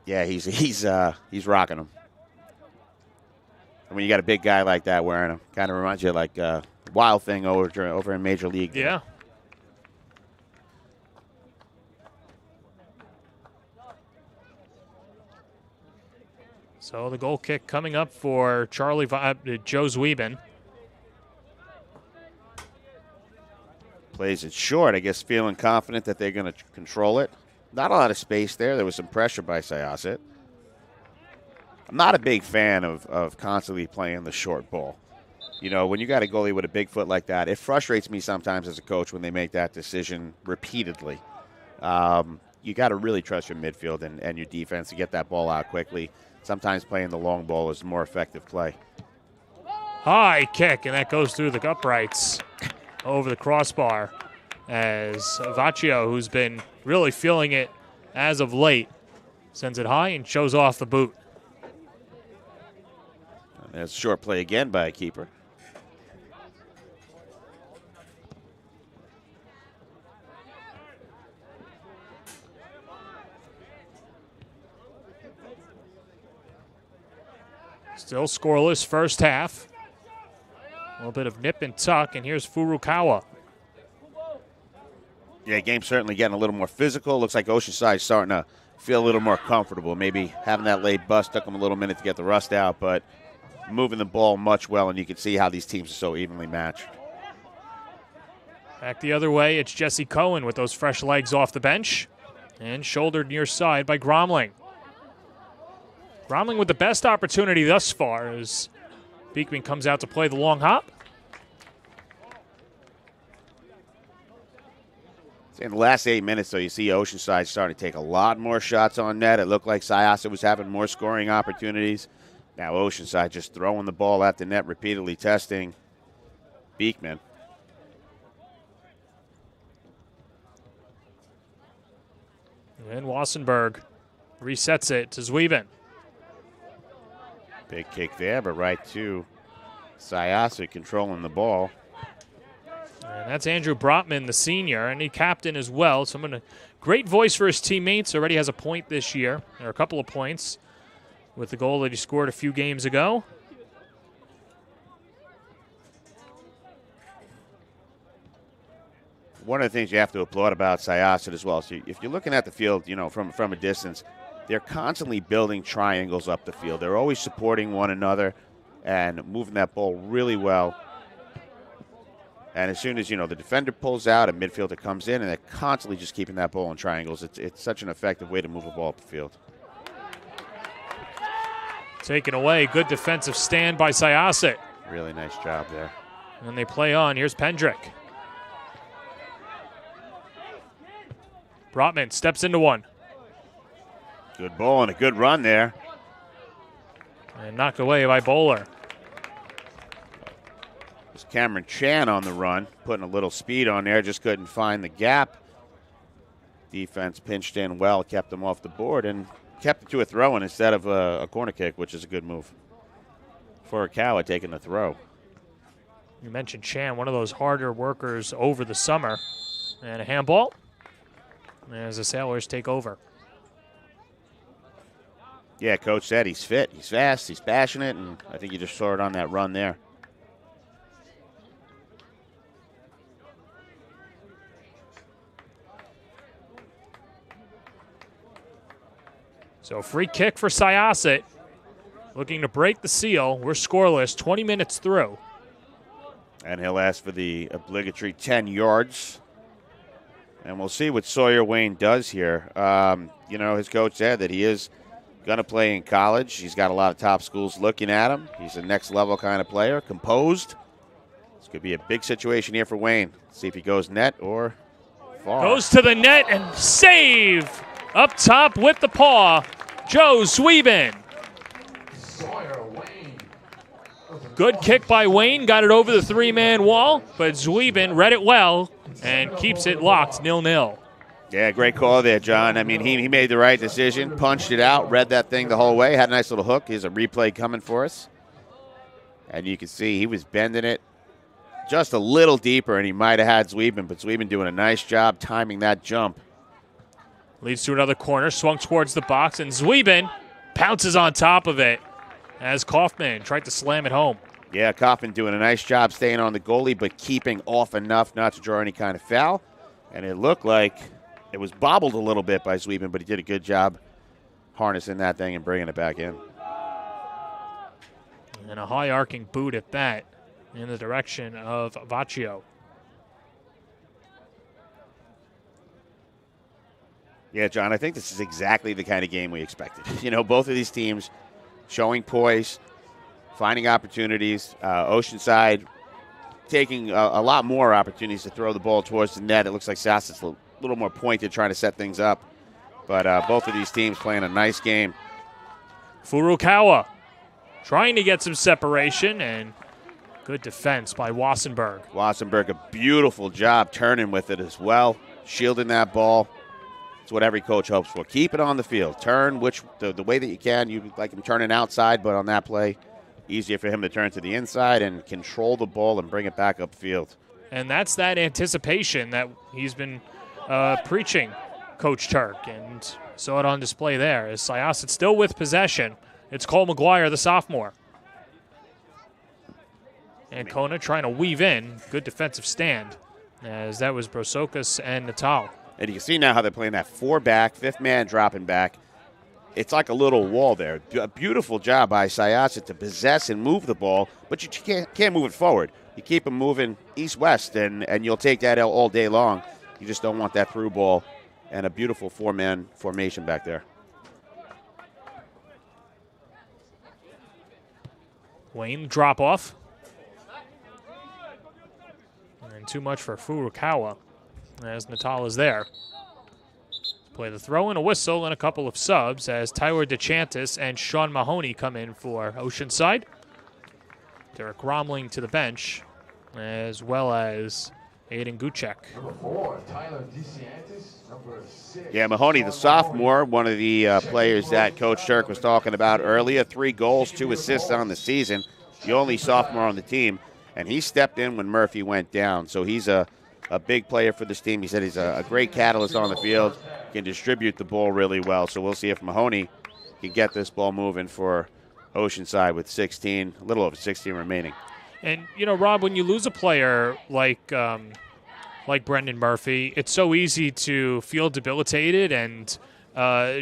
Yeah, he's rocking them. And when you got a big guy like that wearing them, kind of reminds you of like Wild Thing over in Major League. Yeah. So the goal kick coming up for Joe Zwiebin. Plays it short, I guess, feeling confident that they're going to control it. Not a lot of space there. There was some pressure by Syosset. I'm not a big fan of constantly playing the short ball. When you got a goalie with a big foot like that, it frustrates me sometimes as a coach when they make that decision repeatedly. You got to really trust your midfield and your defense to get that ball out quickly. Sometimes playing the long ball is more effective play. High kick, and that goes through the uprights over the crossbar as Vaccio, who's been really feeling it as of late, sends it high and shows off the boot. And there's a short play again by a keeper. Still scoreless first half. A little bit of nip and tuck, and here's Furukawa. Yeah, game's certainly getting a little more physical. Looks like Oceanside starting to feel a little more comfortable. Maybe having that late bust took them a little minute to get the rust out, but moving the ball much well, and you can see how these teams are so evenly matched. Back the other way, it's Jesse Cohen with those fresh legs off the bench, and shouldered near side by Gromling. Gromling with the best opportunity thus far as Beekman comes out to play the long hop. In the last 8 minutes, though, you see Oceanside starting to take a lot more shots on net. It looked like Syosset was having more scoring opportunities. Now Oceanside just throwing the ball at the net, repeatedly testing Beekman. And Wassenberg resets it to Zwiebin. Big kick there, but right to Syosset controlling the ball. And And that's Andrew Brotman, the senior, and he captain as well. Someone a great voice for his teammates. Already has a point this year, or a couple of points, with the goal that he scored a few games ago. One of the things you have to applaud about Syosset as well, so if you're looking at the field, from a distance, they're constantly building triangles up the field. They're always supporting one another and moving that ball really well. And as soon as, the defender pulls out, a midfielder comes in, and they're constantly just keeping that ball in triangles. It's such an effective way to move a ball up the field. Taken away. Good defensive stand by Syosset. Really nice job there. And they play on. Here's Pendrick. Brotman steps into one. Good ball and a good run there. And knocked away by Bowler. There's Cameron Chan on the run, putting a little speed on there, just couldn't find the gap. Defense pinched in well, kept them off the board, and kept it to a throw-in instead of a corner kick, which is a good move. Furukawa taking the throw. You mentioned Chan, one of those harder workers over the summer. And a handball as the Sailors take over. Yeah, Coach said he's fit, he's fast, he's passionate, and I think you just saw it on that run there. So free kick for Syosset. Looking to break the seal. We're scoreless, 20 minutes through. And he'll ask for the obligatory 10 yards. And we'll see what Sawyer Wayne does here. His coach said that he is going to play in college. He's got a lot of top schools looking at him. He's a next-level kind of player, composed. This could be a big situation here for Wayne. See if he goes net or far. Goes to the net and save up top with the paw. Joe Zwieben. Good kick by Wayne. Got it over the three-man wall, but Zwieben read it well and keeps it locked 0-0. Yeah, great call there, John. I mean, he made the right decision, punched it out, read that thing the whole way, had a nice little hook. Here's a replay coming for us. And you can see he was bending it just a little deeper, and he might have had Zwieben, but Zwieben doing a nice job timing that jump. Leads to another corner, swung towards the box, and Zwieben pounces on top of it as Kaufman tried to slam it home. Yeah, Kaufman doing a nice job staying on the goalie, but keeping off enough not to draw any kind of foul. And it looked like it was bobbled a little bit by Zwieben, but he did a good job harnessing that thing and bringing it back in. And a high arcing boot at that in the direction of Vaccio. Yeah, John, I think this is exactly the kind of game we expected. Both of these teams showing poise, finding opportunities. Oceanside taking a lot more opportunities to throw the ball towards the net. It looks like Syosset's a little more pointed, trying to set things up. But both of these teams playing a nice game. Furukawa trying to get some separation, and good defense by Wassenberg. Wassenberg, a beautiful job turning with it as well, shielding that ball. It's what every coach hopes for. Keep it on the field. Turn the way that you can. You like him turning outside, but on that play, easier for him to turn to the inside and control the ball and bring it back upfield. And that's that anticipation that he's been preaching, Coach Turk, and saw it on display there. As Syosset still with possession, it's Cole McGuire, the sophomore. And Kona trying to weave in. Good defensive stand, as that was Brosokas and Natal. And you can see now how they're playing that 4-back, fifth man dropping back. It's like a little wall there. A beautiful job by Syosset to possess and move the ball, but you can't move it forward. You keep them moving east-west, and you'll take that all day long. You just don't want that through ball, and a beautiful four-man formation back there. Wayne drop off. And too much for Furukawa, as Natal is there. Play the throw and a whistle and a couple of subs as Tyler DeChantis and Sean Mahoney come in for Oceanside. Derek Romling to the bench, as well as Aiden Gucek. Number 4, Tyler DeChantis. Number 6. Yeah, Mahoney, the sophomore, one of the players that Coach Turk was talking about earlier. 3 goals, 2 assists on the season. The only sophomore on the team. and he stepped in when Murphy went down. So he's a big player for this team. He said he's a great catalyst on the field, can distribute the ball really well. So we'll see if Mahoney can get this ball moving for Oceanside with a little over 16 remaining. And, Rob, when you lose a player like Brendan Murphy, it's so easy to feel debilitated and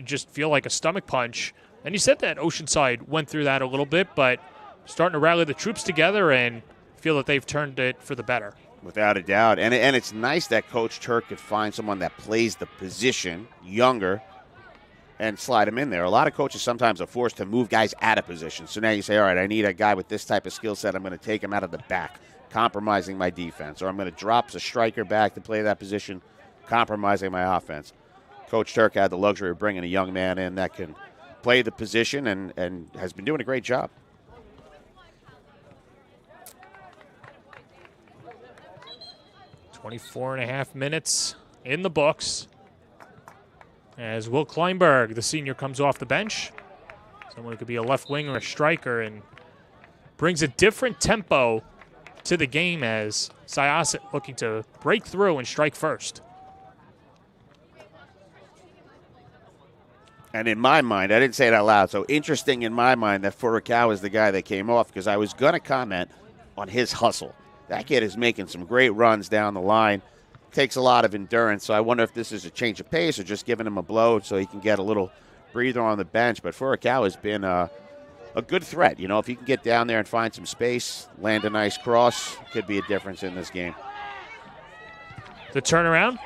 just feel like a stomach punch. And you said that Oceanside went through that a little bit, but starting to rally the troops together and feel that they've turned it for the better. Without a doubt. And it's nice that Coach Turk could find someone that plays the position, younger, and slide him in there. A lot of coaches sometimes are forced to move guys out of position. So now you say, all right, I need a guy with this type of skill set. I'm going to take him out of the back, compromising my defense. Or I'm going to drop a striker back to play that position, compromising my offense. Coach Turk had the luxury of bringing a young man in that can play the position and has been doing a great job. .24.5 minutes in the books as Will Kleinberg, the senior, comes off the bench. Someone who could be a left wing or a striker and brings a different tempo to the game as Syosset looking to break through and strike first. And in my mind, I didn't say it out loud, so interesting in my mind that Furakawa is the guy that came off because I was going to comment on his hustle. That kid is making some great runs down the line. Takes a lot of endurance, so I wonder if this is a change of pace or just giving him a blow so he can get a little breather on the bench. But Furakawa has been a good threat. If he can get down there and find some space, land a nice cross, could be a difference in this game. The turnaround.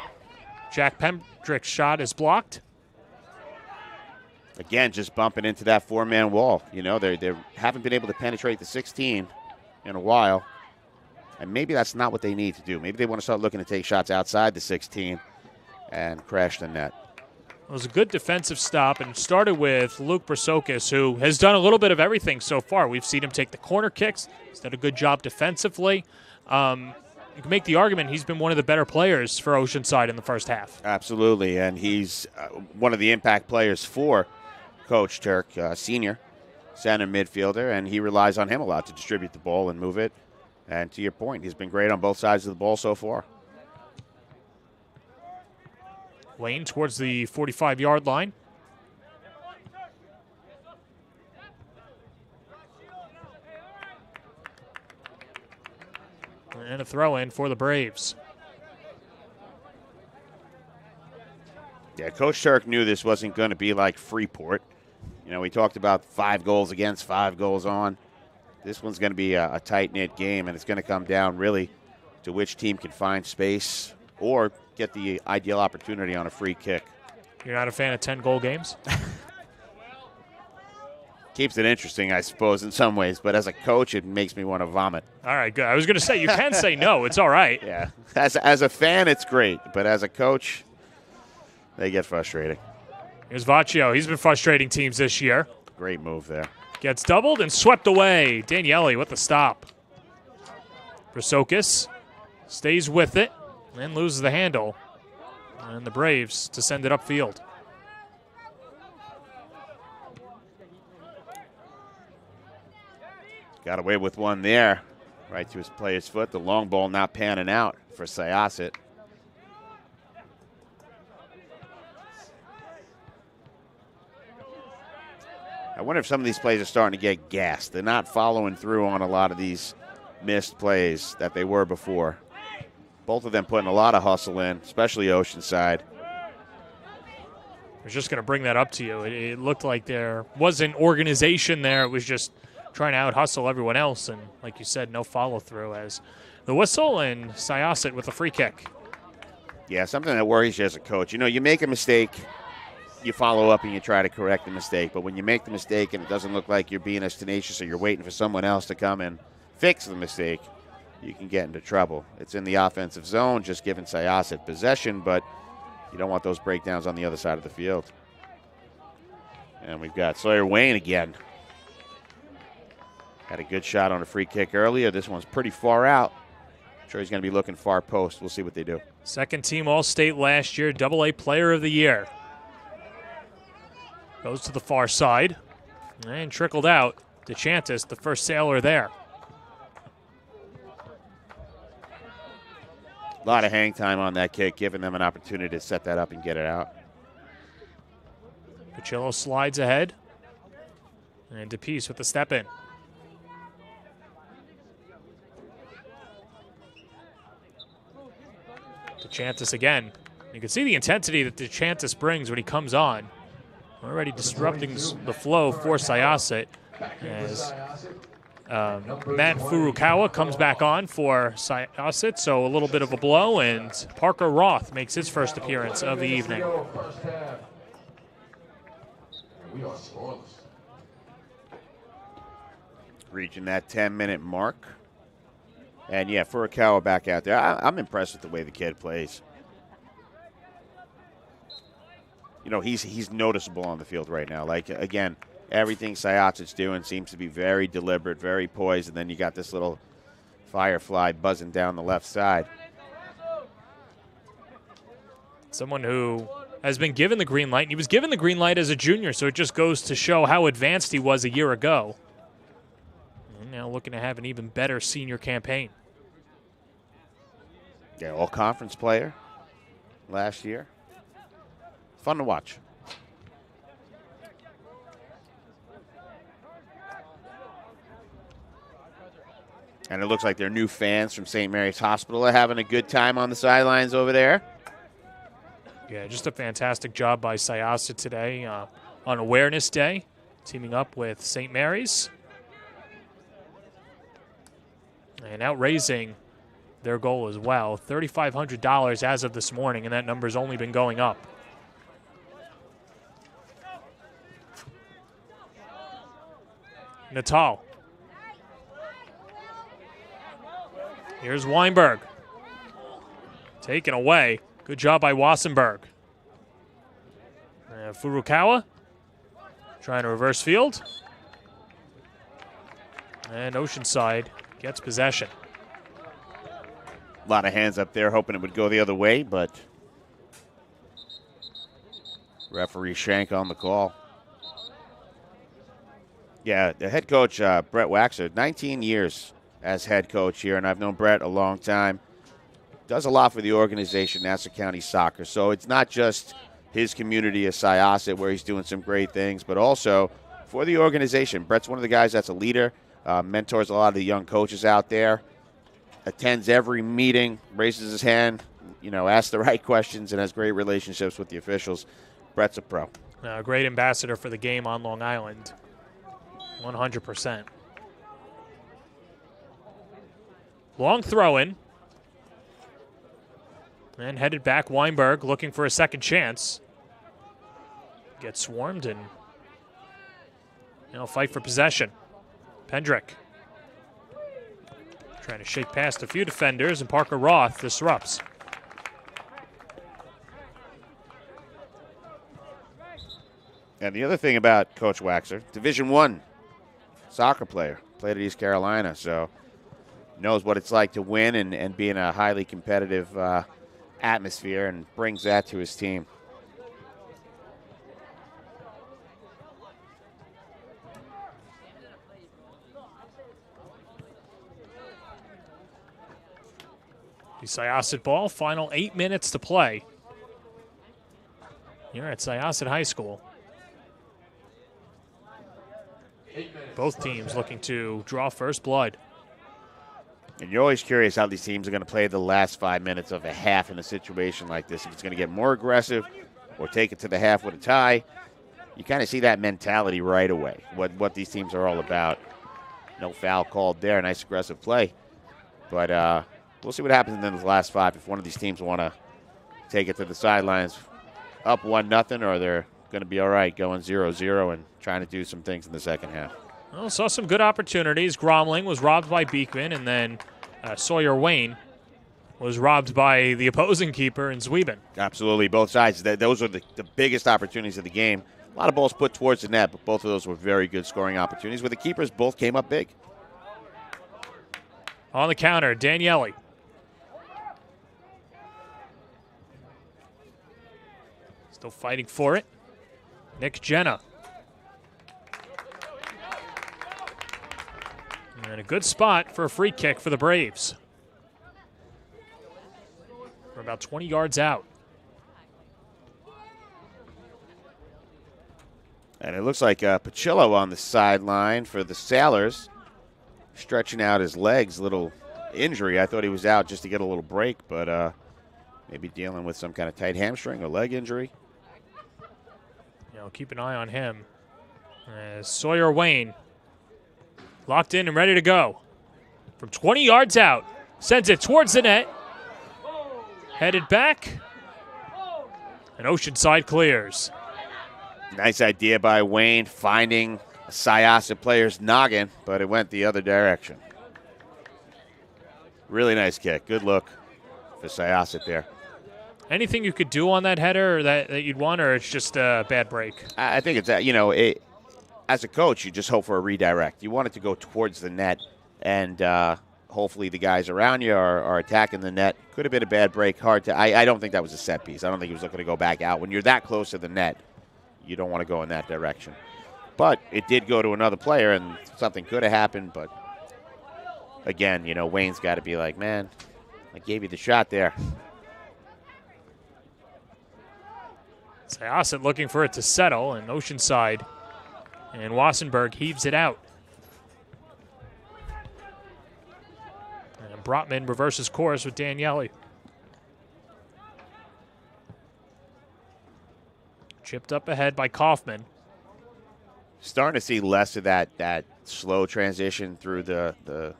Jack Pendrick's shot is blocked. Again, just bumping into that four-man wall. They haven't been able to penetrate the 16 in a while. And maybe that's not what they need to do. Maybe they want to start looking to take shots outside the 16 and crash the net. It was a good defensive stop and started with Luke Brasokis, who has done a little bit of everything so far. We've seen him take the corner kicks. He's done a good job defensively. You can make the argument he's been one of the better players for Oceanside in the first half. Absolutely, and he's one of the impact players for Coach Turk, senior center midfielder, and he relies on him a lot to distribute the ball and move it. And to your point, he's been great on both sides of the ball so far. Lane towards the 45-yard line. And a throw-in for the Braves. Yeah, Coach Turk knew this wasn't going to be like Freeport. We talked about 5 goals against, 5 goals on. This one's going to be a tight-knit game, and it's going to come down really to which team can find space or get the ideal opportunity on a free kick. You're not a fan of 10-goal games? Keeps it interesting, I suppose, in some ways, but as a coach, it makes me want to vomit. All right, good. I was going to say, you can say no. It's all right. Yeah. As a fan, it's great, but as a coach, they get frustrating. Here's Vaccio. He's been frustrating teams this year. Great move there. Gets doubled and swept away. Daniele with the stop. Brasokis stays with it and loses the handle. And the Braves to send it upfield. Got away with one there. Right to his player's foot. The long ball not panning out for Syosset. I wonder if some of these plays are starting to get gassed. They're not following through on a lot of these missed plays that they were before. Both of them putting a lot of hustle in, especially Oceanside. I was just going to bring that up to you. It looked like there wasn't organization there. It was just trying to out-hustle everyone else. And like you said, no follow-through as the whistle and Syosset with a free kick. Yeah, something that worries you as a coach. You make a mistake, you follow up and you try to correct the mistake. But when you make the mistake and it doesn't look like you're being as tenacious or you're waiting for someone else to come and fix the mistake, you can get into trouble. It's in the offensive zone, just giving Syosset possession, but you don't want those breakdowns on the other side of the field. And we've got Sawyer Wayne again. Had a good shot on a free kick earlier. This one's pretty far out. I'm sure he's going to be looking far post. We'll see what they do. Second team All-State last year, AA Player of the Year. Goes to the far side and trickled out. DeChantis, the first sailor there. A lot of hang time on that kick, giving them an opportunity to set that up and get it out. Pacillo slides ahead. And DePiece with the step in. DeChantis again. You can see the intensity that DeChantis brings when he comes on. Already disrupting the flow for Syosset as Matt Furukawa comes back on for Syosset, so a little bit of a blow, and Parker Roth makes his first appearance of the evening. We are scoreless. Reaching that 10-minute mark. And, yeah, Furukawa back out there. I'm impressed with the way the kid plays. You know, he's noticeable on the field right now. Like, again, everything Syosset's doing seems to be very deliberate, very poised, and then you got this little firefly buzzing down the left side. Someone who has been given the green light, and he was given the green light as a junior, so it just goes to show how advanced he was a year ago. And now looking to have an even better senior campaign. Yeah, all-conference player last year. Fun to watch. And it looks like their new fans from St. Mary's Hospital are having a good time on the sidelines over there. Yeah, just a fantastic job by Syosset today on Awareness Day, teaming up with St. Mary's. And outraising their goal as well. $3,500 as of this morning, and that number's only been going up. Natal. Here's Weinberg. Taken away. Good job by Wassenberg. Furukawa trying to reverse field. And Oceanside gets possession. A lot of hands up there hoping it would go the other way, but referee Shank on the call. Yeah, the head coach, Brett Waxer, 19 years as head coach here, and I've known Brett a long time. Does a lot for the organization, Nassau County Soccer. So it's not just his community of Syosset where he's doing some great things, but also for the organization. Brett's one of the guys that's a leader, mentors a lot of the young coaches out there, attends every meeting, raises his hand, you know, asks the right questions, and has great relationships with the officials. Brett's a pro. A great ambassador for the game on Long Island. 100%. Long throw in. And headed back, Weinberg looking for a second chance. Gets swarmed and fight for possession. Pendrick trying to shake past a few defenders, and Parker Roth disrupts. And the other thing about Coach Waxer, Division I soccer player, played at East Carolina, so knows what it's like to win and be in a highly competitive atmosphere, and brings that to his team. The Syosset ball, final 8 minutes to play here at Syosset High School. Both teams looking to draw first blood. And you're always curious how these teams are going to play the last 5 minutes of a half in a situation like this. If it's going to get more aggressive or take it to the half with a tie, you kind of see that mentality right away, what these teams are all about. No foul called there, nice aggressive play. But we'll see what happens in the last 5 if one of these teams want to take it to the sidelines up 1-0, or they're going to be all right going 0-0 and trying to do some things in the second half. Well, saw some good opportunities. Gromling was robbed by Beekman, and then Sawyer Wayne was robbed by the opposing keeper in Zwieben. Absolutely, both sides. Those are the biggest opportunities of the game. A lot of balls put towards the net, but both of those were very good scoring opportunities where the keepers both came up big. On the counter, Daniele. Still fighting for it. Nick Jenna. And a good spot for a free kick for the Braves. from about 20 yards out. And it looks like Pacillo on the sideline for the Sailors, stretching out his legs, little injury. I thought he was out just to get a little break, but maybe dealing with some kind of tight hamstring or leg injury. Keep an eye on him. Sawyer Wayne locked in and ready to go. From 20 yards out, sends it towards the net. Headed back, and Oceanside clears. Nice idea by Wayne, finding a Syosset player's noggin, but it went the other direction. Really nice kick. Good look for Syosset there. Anything you could do on that header that you'd want, or it's just a bad break? I think it's, as a coach, you just hope for a redirect. You want it to go towards the net, and hopefully the guys around you are attacking the net. Could have been a bad break. Hard to. I don't think that was a set piece. I don't think he was looking to go back out. When you're that close to the net, you don't want to go in that direction. But it did go to another player, and something could have happened. But again, Wayne's got to be like, man, I gave you the shot there. Syosset looking for it to settle, and Oceanside and Wassenberg heaves it out. And Brotman reverses course with Daniele. Chipped up ahead by Kaufman. Starting to see less of that slow transition through the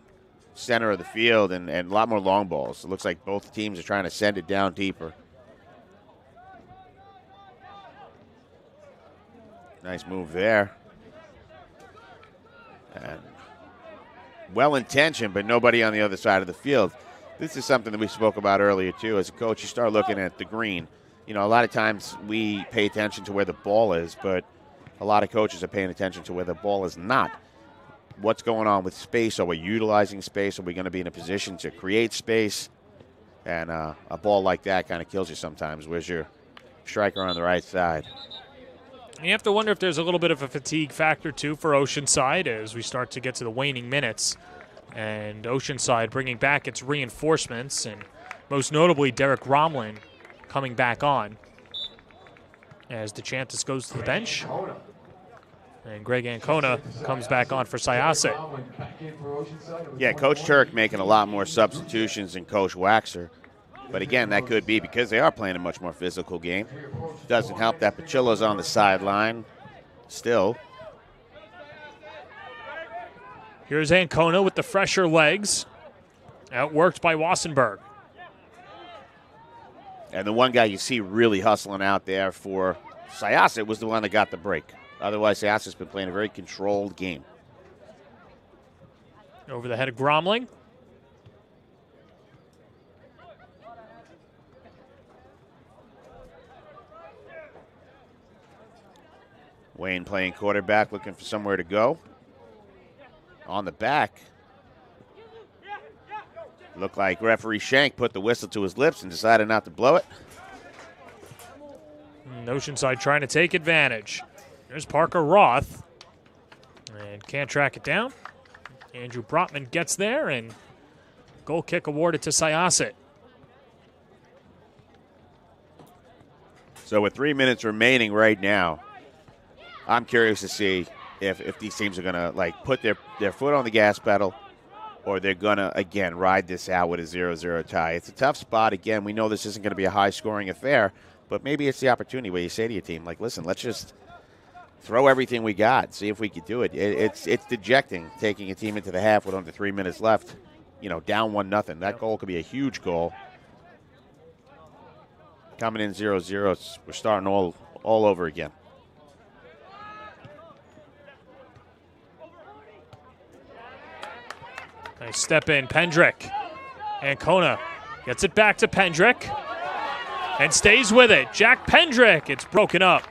center of the field and a lot more long balls. It looks like both teams are trying to send it down deeper. Nice move there. And well-intentioned, but nobody on the other side of the field. This is something that we spoke about earlier, too. As a coach, you start looking at the green. A lot of times we pay attention to where the ball is, but a lot of coaches are paying attention to where the ball is not. What's going on with space? Are we utilizing space? Are we going to be in a position to create space? And a ball like that kind of kills you sometimes. Where's your striker on the right side? You have to wonder if there's a little bit of a fatigue factor, too, for Oceanside as we start to get to the waning minutes. And Oceanside bringing back its reinforcements, and most notably Derek Romlin coming back on as DeChantis goes to the bench. And Greg Ancona comes back on for Syosset. Yeah, Coach Turk making a lot more substitutions than Coach Waxer. But again, that could be because they are playing a much more physical game. Doesn't help that Pacillo's on the sideline still. Here's Ancona with the fresher legs. Outworked by Wassenberg. And the one guy you see really hustling out there for Syosset was the one that got the break. Otherwise, Syosset's been playing a very controlled game. Over the head of Gromling. Wayne playing quarterback, looking for somewhere to go. On the back. Looked like referee Shank put the whistle to his lips and decided not to blow it. Oceanside trying to take advantage. There's Parker Roth. And can't track it down. Andrew Brotman gets there, and goal kick awarded to Syosset. So with 3 minutes remaining right now, I'm curious to see if these teams are going to put their foot on the gas pedal, or they're going to, again, ride this out with a 0-0 tie. It's a tough spot. Again, we know this isn't going to be a high-scoring affair, but maybe it's the opportunity where you say to your team, listen, let's just throw everything we got, see if we could do it. It's dejecting taking a team into the half with under 3 minutes left, down 1-0. That goal could be a huge goal. Coming in 0-0, we're starting all over again. Nice step in, Pendrick. Ancona gets it back to Pendrick and stays with it. Jack Pendrick, it's broken up.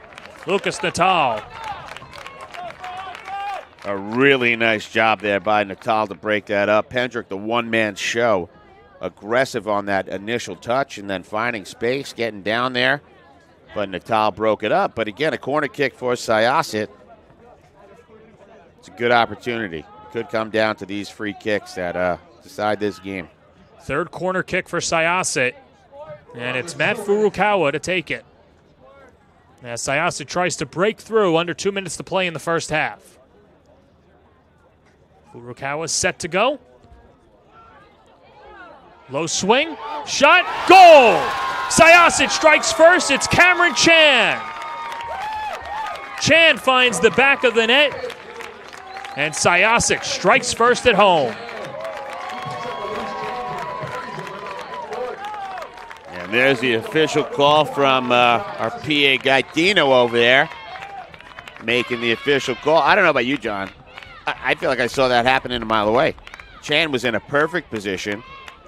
Lucas Natal. A really nice job there by Natal to break that up. Pendrick, the one-man show. Aggressive on that initial touch and then finding space, getting down there. But Natal broke it up. But again, a corner kick for Syosset. It's a good opportunity. Could come down to these free kicks that decide this game. Third corner kick for Syosset. And it's Matt Furukawa to take it. As Syosset tries to break through, under 2 minutes to play in the first half. Furukawa set to go. Low swing, shot, goal! Syosset strikes first, it's Cameron Chan. Chan finds the back of the net, and Syosset strikes first at home. And there's the official call from our PA guy Dino over there, making the official call. I don't know about you, John. I feel like I saw that happening a mile away. Chan was in a perfect position.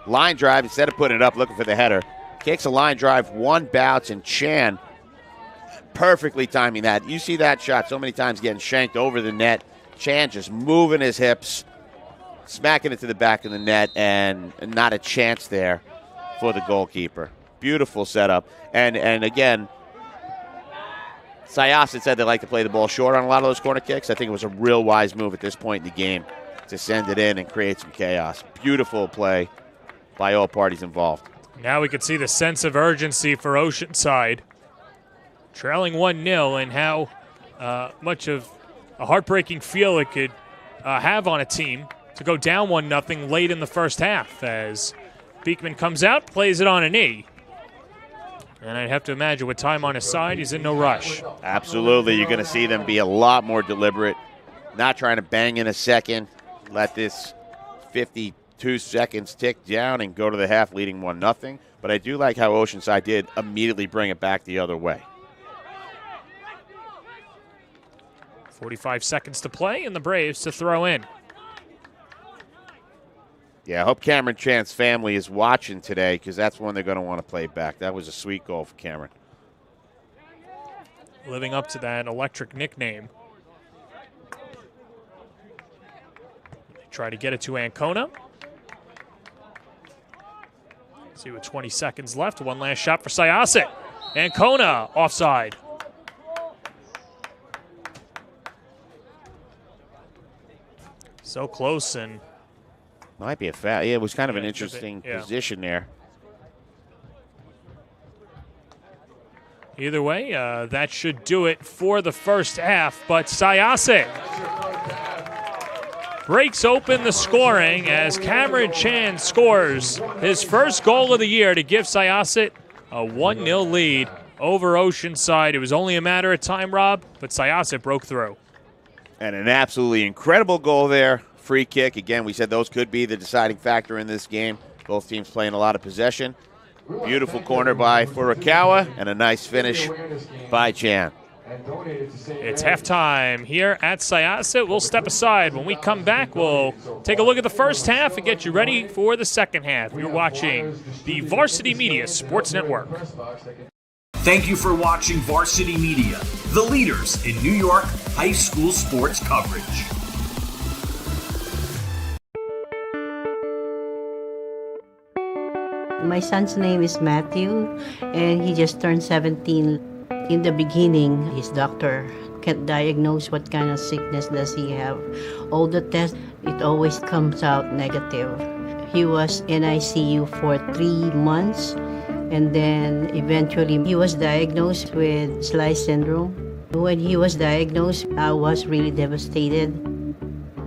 Line drive, instead of putting it up, looking for the header. Kicks a line drive, one bounce, and Chan perfectly timing that. You see that shot so many times getting shanked over the net. Chan just moving his hips, smacking it to the back of the net, and not a chance there for the goalkeeper. Beautiful setup. And again, Syosset said they like to play the ball short on a lot of those corner kicks. I think it was a real wise move at this point in the game to send it in and create some chaos. Beautiful play by all parties involved. Now we can see the sense of urgency for Oceanside. Trailing 1-0, and how much of a heartbreaking feel it could have on a team to go down 1-0 late in the first half, as Beekman comes out, plays it on a knee. And I'd have to imagine with time on his side, he's in no rush. Absolutely. You're going to see them be a lot more deliberate, not trying to bang in a second, let this 52 seconds tick down and go to the half leading 1-0. But I do like how Oceanside did immediately bring it back the other way. 45 seconds to play, and the Braves to throw in. Yeah, I hope Cameron Chan's family is watching today, because that's one they're going to want to play back. That was a sweet goal for Cameron. Living up to that electric nickname. Try to get it to Ancona. See with 20 seconds left. One last shot for Syosset. Ancona offside. So close, and might be a foul. Yeah, it was kind of an interesting position there. Either way, that should do it for the first half, but Syosset breaks open the scoring as Cameron Chan scores his first goal of the year to give Syosset a 1-0 lead over Oceanside. It was only a matter of time, Rob, but Syosset broke through. And an absolutely incredible goal there. Free kick. Again, we said those could be the deciding factor in this game. Both teams playing a lot of possession. Beautiful corner by Furukawa, and a nice finish by Chan. It's halftime here at Syosset. We'll step aside. When we come back, we'll take a look at the first half and get you ready for the second half. You're watching the Varsity Media Sports Network. Thank you for watching Varsity Media, the leaders in New York high school sports coverage. My son's name is Matthew, and he just turned 17. In the beginning, his doctor can't diagnose what kind of sickness does he have. All the tests, it always comes out negative. He was in ICU for 3 months, and then eventually he was diagnosed with Slice syndrome. When he was diagnosed, I was really devastated.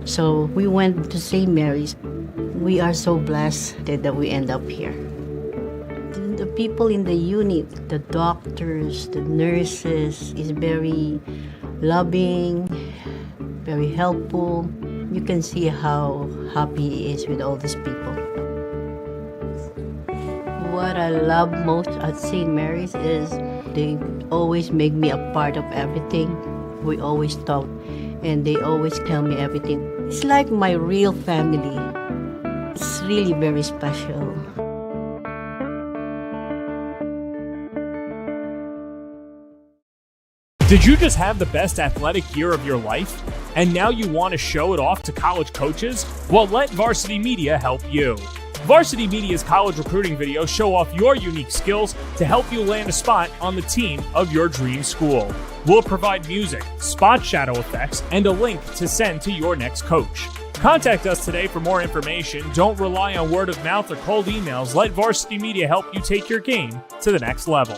So we went to St. Mary's. We are so blessed that we end up here. The people in the unit, the doctors, the nurses, is very loving, very helpful. You can see how happy he is with all these people. What I love most at St. Mary's is they always make me a part of everything. We always talk, and they always tell me everything. It's like my real family. It's really very special. Did you just have the best athletic year of your life, and now you want to show it off to college coaches? Well, let Varsity Media help you. Varsity Media's college recruiting videos show off your unique skills to help you land a spot on the team of your dream school. We'll provide music, spot shadow effects, and a link to send to your next coach. Contact us today for more information. Don't rely on word of mouth or cold emails. Let Varsity Media help you take your game to the next level.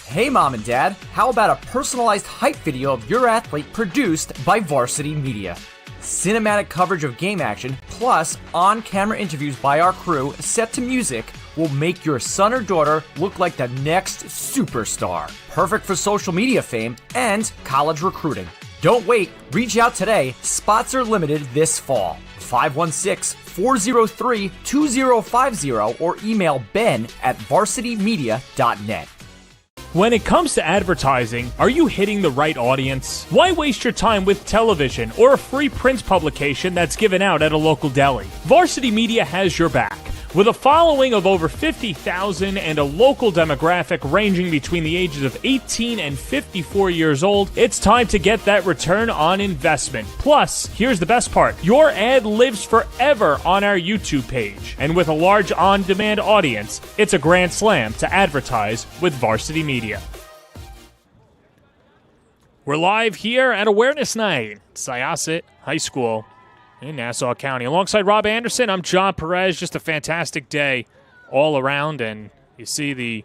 Hey Mom and Dad, how about a personalized hype video of your athlete produced by Varsity Media? Cinematic coverage of game action, plus on-camera interviews by our crew set to music will make your son or daughter look like the next superstar. Perfect for social media fame and college recruiting. Don't wait, reach out today. Spots are limited this fall. 516-403-2050 or email ben@varsitymedia.net. When it comes to advertising, are you hitting the right audience? Why waste your time with television or a free print publication that's given out at a local deli? Varsity Media has your back. With a following of over 50,000 and a local demographic ranging between the ages of 18 and 54 years old, it's time to get that return on investment. Plus, here's the best part. Your ad lives forever on our YouTube page. And with a large on-demand audience, it's a grand slam to advertise with Varsity Media. We're live here at Awareness Night, Syosset High School in Nassau County. Alongside Rob Anderson, I'm John Perez. Just a fantastic day all around. And you see the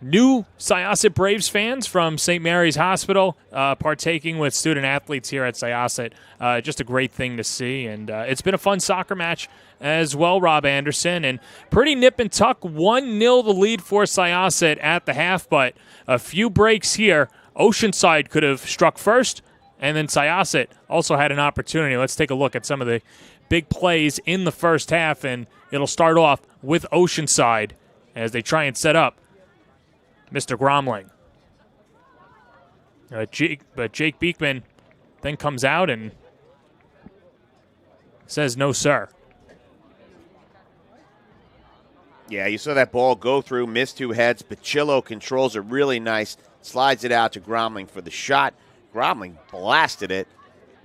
new Syosset Braves fans from St. Mary's Hospital partaking with student athletes here at Syosset. Just a great thing to see. And it's been a fun soccer match as well, Rob Anderson. And pretty nip and tuck, 1-0 the lead for Syosset at the half. But a few breaks here. Oceanside could have struck first. And then Syosset also had an opportunity. Let's take a look at some of the big plays in the first half, and it'll start off with Oceanside as they try and set up Mr. Gromling. But Jake Beekman then comes out and says, "No, sir." Yeah, you saw that ball go through, miss two heads. Pachillo controls it really nice, slides it out to Gromling for the shot. Gromling blasted it.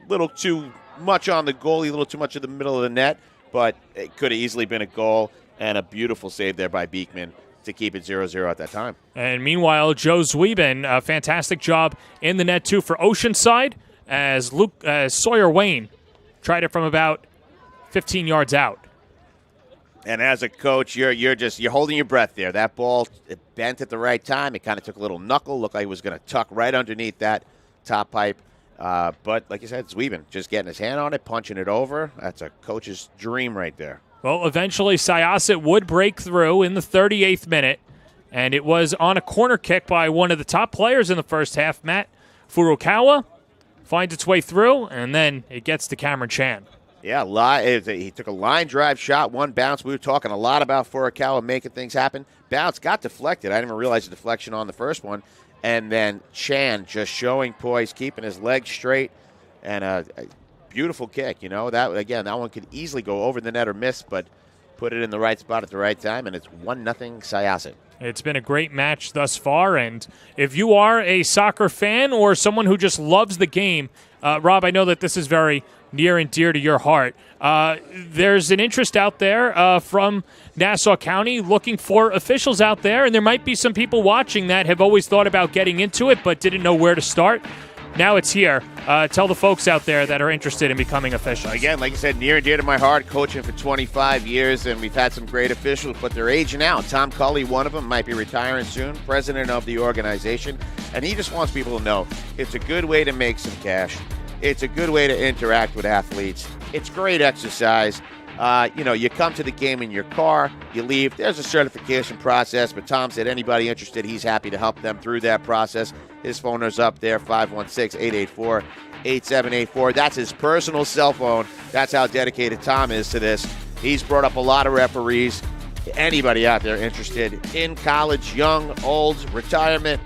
A little too much on the goalie, a little too much in the middle of the net, but it could have easily been a goal, and a beautiful save there by Beekman to keep it 0-0 at that time. And meanwhile, Joe Zwieben, a fantastic job in the net, too, for Oceanside, as Sawyer Wayne tried it from about 15 yards out. And as a coach, you're holding your breath there. That ball, it bent at the right time. It kind of took a little knuckle, looked like it was going to tuck right underneath that top pipe. But like you said, Zwieben just getting his hand on it, punching it over. That's a coach's dream right there. Well, eventually Syosset would break through in the 38th minute, and it was on a corner kick by one of the top players in the first half, Matt Furukawa. Finds its way through, and then it gets to Cameron Chan. Yeah, he took a line drive shot, one bounce. We were talking a lot about Furukawa making things happen. Bounce got deflected. I didn't even realize the deflection on the first one. And then Chan just showing poise, keeping his legs straight, and a beautiful kick. You know, that one could easily go over the net or miss, but put it in the right spot at the right time, and it's 1-0 Syosset. It's been a great match thus far, and if you are a soccer fan or someone who just loves the game, Rob, I know that this is very near and dear to your heart. There's an interest out there from Nassau County looking for officials out there, and there might be some people watching that have always thought about getting into it but didn't know where to start. Now it's here. Tell the folks out there that are interested in becoming officials. Again, like I said, near and dear to my heart, coaching for 25 years, and we've had some great officials, but they're aging out. Tom Cully, one of them, might be retiring soon, president of the organization, and he just wants people to know it's a good way to make some cash. It's a good way to interact with athletes. It's great exercise. You come to the game in your car, you leave. There's a certification process, but Tom said anybody interested, he's happy to help them through that process. His phone is up there, 516-884-8784. That's his personal cell phone. That's how dedicated Tom is to this. He's brought up a lot of referees. Anybody out there interested in college, young, old, retirement,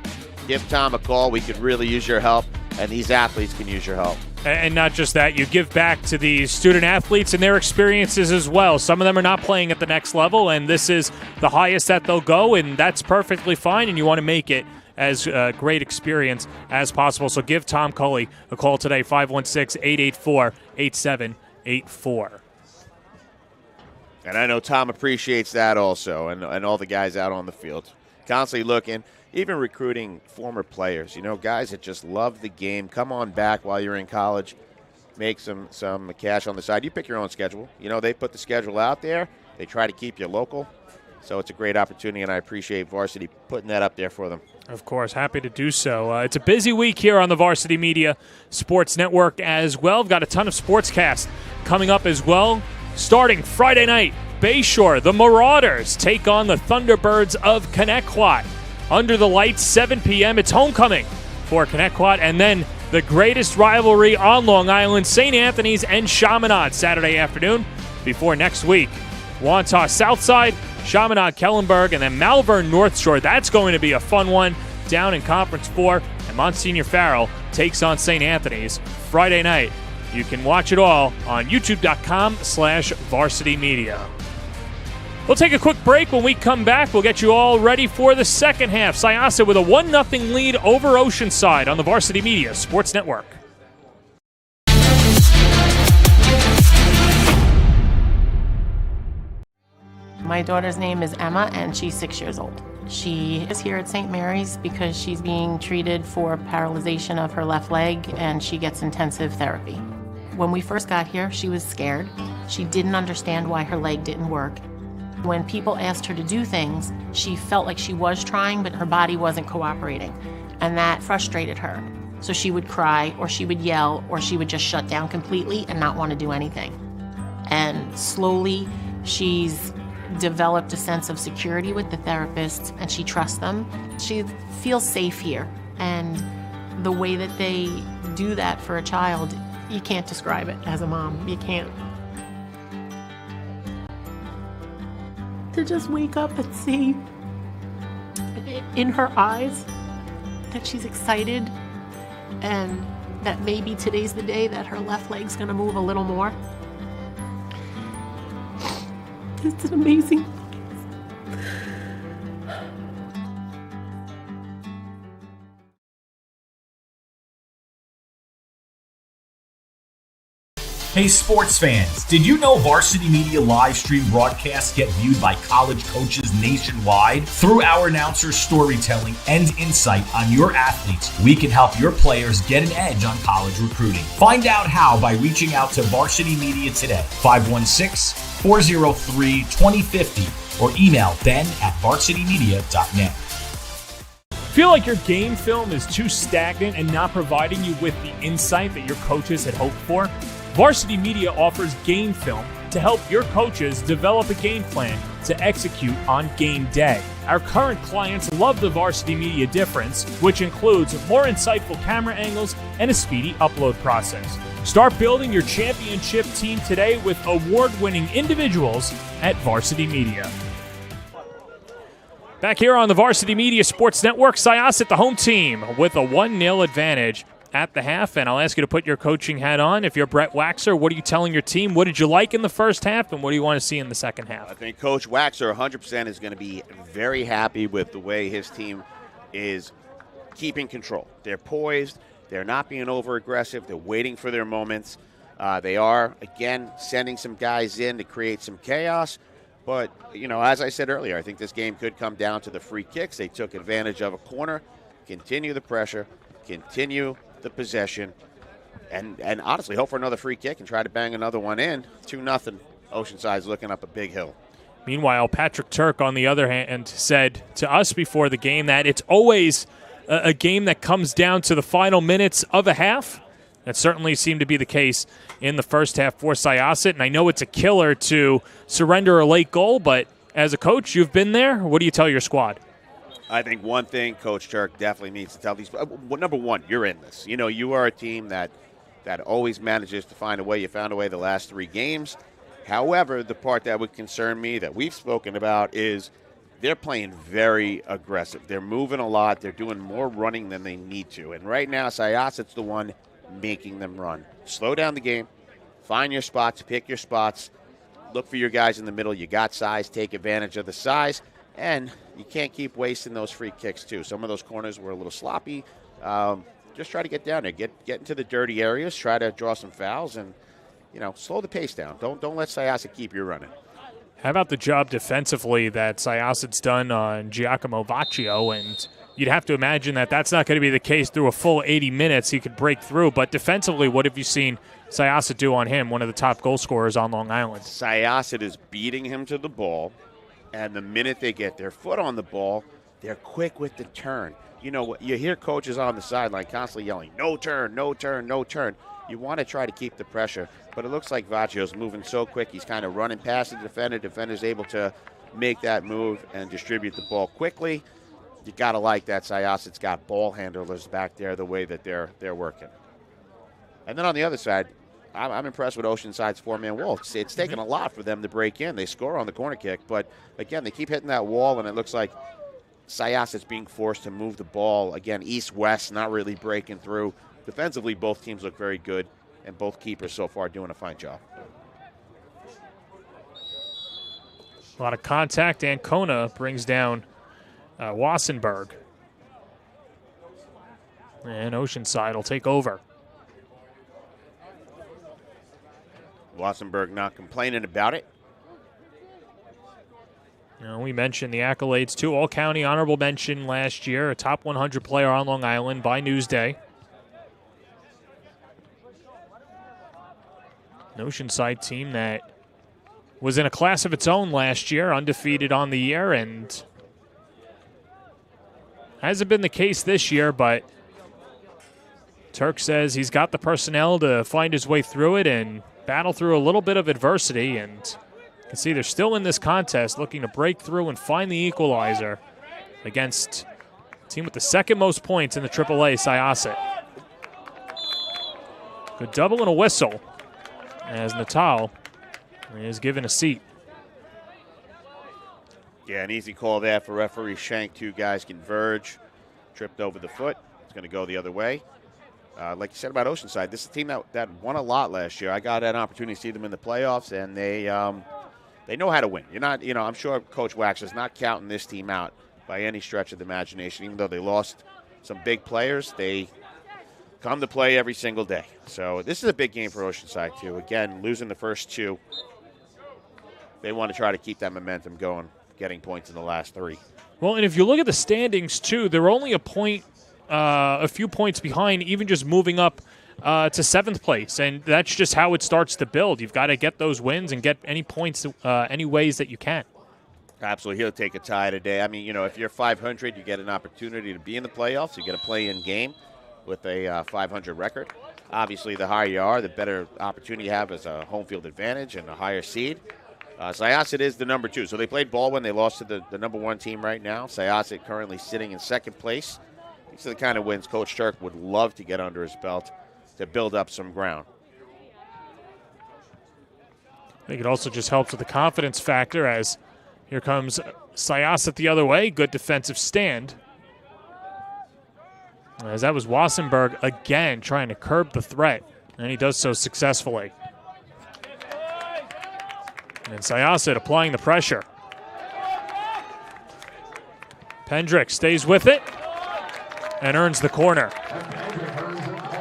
give Tom a call. We could really use your help, and these athletes can use your help. And not just that, you give back to the student athletes and their experiences as well. Some of them are not playing at the next level, and this is the highest that they'll go, and that's perfectly fine, and you want to make it as a great experience as possible. So give Tom Cully a call today, 516-884-8784. And I know Tom appreciates that also, and all the guys out on the field. Constantly looking, even recruiting former players, guys that just love the game. Come on back while you're in college. make some cash on the side. You pick your own schedule. You know, they put the schedule out there. They try to keep you local. So it's a great opportunity, and I appreciate Varsity putting that up there for them. Of course, happy to do so. It's a busy week here on the Varsity Media Sports Network as well. We've got a ton of SportsCast coming up as well. Starting Friday night, Bayshore, the Marauders take on the Thunderbirds of Connecticut. Under the lights, 7 p.m., it's homecoming for Connecticut, and then the greatest rivalry on Long Island, St. Anthony's and Chaminade, Saturday afternoon before next week. Wantagh Southside, Chaminade Kellenberg, and then Malvern North Shore. That's going to be a fun one down in Conference 4. And Monsignor Farrell takes on St. Anthony's Friday night. You can watch it all on youtube.com/Varsity Media. We'll take a quick break. When we come back, we'll get you all ready for the second half. Syosset with a 1-0 lead over Oceanside on the Varsity Media Sports Network. My daughter's name is Emma, and she's 6 years old. She is here at St. Mary's because she's being treated for paralyzation of her left leg, and she gets intensive therapy. When we first got here, she was scared. She didn't understand why her leg didn't work. When people asked her to do things, she felt like she was trying, but her body wasn't cooperating, and that frustrated her. So she would cry, or she would yell, or she would just shut down completely and not want to do anything. And slowly, she's developed a sense of security with the therapists, and she trusts them. She feels safe here, and the way that they do that for a child, you can't describe it as a mom. You can't. To just wake up and see in her eyes that she's excited and that maybe today's the day that her left leg's gonna move a little more. It's an amazing. Hey sports fans, did you know Varsity Media live stream broadcasts get viewed by college coaches nationwide? Through our announcers' storytelling and insight on your athletes, we can help your players get an edge on college recruiting. Find out how by reaching out to Varsity Media today, 516-403-2050, or email ben@varsitymedia.net. Feel like your game film is too stagnant and not providing you with the insight that your coaches had hoped for? Varsity Media offers game film to help your coaches develop a game plan to execute on game day. Our current clients love the Varsity Media difference, which includes more insightful camera angles and a speedy upload process. Start building your championship team today with award-winning individuals at Varsity Media. Back here on the Varsity Media Sports Network, Syosset, the home team, with a 1-0 advantage at the half, and I'll ask you to put your coaching hat on. If you're Brett Waxer, what are you telling your team? What did you like in the first half, and what do you want to see in the second half? I think Coach Waxer 100% is going to be very happy with the way his team is keeping control. They're poised. They're not being over-aggressive. They're waiting for their moments. They are, again, sending some guys in to create some chaos. But, you know, as I said earlier, I think this game could come down to the free kicks. They took advantage of a corner, continue the pressure, continue the possession, and honestly hope for another free kick and try to bang another one in. 2-0. Oceanside's looking up a big hill. Meanwhile, Patrick Turk, on the other hand, said to us before the game that it's always a game that comes down to the final minutes of a half. That certainly seemed to be the case in the first half for Syosset, and I know it's a killer to surrender a late goal, but as a coach, you've been there. What do you tell your squad? I think one thing Coach Turk definitely needs to tell these. Number one, you're in this. You know, you are a team that always manages to find a way. You found a way the last 3 games. However, the part that would concern me that we've spoken about is they're playing very aggressive. They're moving a lot. They're doing more running than they need to. And right now, Syosset's the one making them run. Slow down the game. Find your spots. Pick your spots. Look for your guys in the middle. You got size. Take advantage of the size. And you can't keep wasting those free kicks, too. Some of those corners were a little sloppy. Just try to get down there. Get into the dirty areas. Try to draw some fouls and, you know, slow the pace down. Don't let Syosset keep you running. How about the job defensively that Syosset's done on Giacomo Vaccio and you'd have to imagine that that's not going to be the case through a full 80 minutes. He could break through. But defensively, what have you seen Syosset do on him, one of the top goal scorers on Long Island? Syosset is beating him to the ball, and the minute they get their foot on the ball, they're quick with the turn. You know, you hear coaches on the sideline constantly yelling, no turn, no turn, no turn. You want to try to keep the pressure, but it looks like Vaccio's moving so quick. He's kind of running past the defender. Defender's able to make that move and distribute the ball quickly. You got to like that. Syosset's got ball handlers back there the way that they're working. And then on the other side, I'm impressed with Oceanside's four-man wall. It's taken a lot for them to break in. They score on the corner kick, but, again, they keep hitting that wall, and it looks like Syosset's being forced to move the ball, again, east-west, not really breaking through. Defensively, both teams look very good, and both keepers so far doing a fine job. A lot of contact. Ancona brings down Wassenberg. And Oceanside will take over. Wassenberg not complaining about it. You know, we mentioned the accolades too. All-County honorable mention last year, a top 100 player on Long Island by Newsday. An Oceanside team that was in a class of its own last year, undefeated on the year, and hasn't been the case this year, but Turk says he's got the personnel to find his way through it and battle through a little bit of adversity, and you can see they're still in this contest looking to break through and find the equalizer against a team with the second most points in the AAA, Syosset. Good double and a whistle as Natal is given a seat. Yeah, an easy call there for referee Shank. Two guys converge, tripped over the foot. It's going to go the other way. Like you said about Oceanside, this is a team that won a lot last year. I got an opportunity to see them in the playoffs, and they know how to win. I'm sure Coach Wax is not counting this team out by any stretch of the imagination. Even though they lost some big players, they come to play every single day. So this is a big game for Oceanside, too. Again, losing the first two, they want to try to keep that momentum going, getting points in the last three. Well, and if you look at the standings, too, they're only a few points behind, even just moving up to seventh place. And that's just how it starts to build. You've got to get those wins and get any points any ways that you can. Absolutely. He'll take a tie today. I mean, if you're 500, you get an opportunity to be in the playoffs. You get a play-in game with a 500 record. Obviously, the higher you are, the better opportunity you have as a home field advantage and a higher seed. Syosset is the number 2. So they played ball when they lost to the number 1 team right now. Syosset currently sitting in second place. These are the kind of wins Coach Turk would love to get under his belt to build up some ground. I think it also just helps with the confidence factor as here comes Syosset the other way. Good defensive stand. As that was Wassenberg again trying to curb the threat, and he does so successfully. And Syosset applying the pressure. Pendrick stays with it and earns the corner.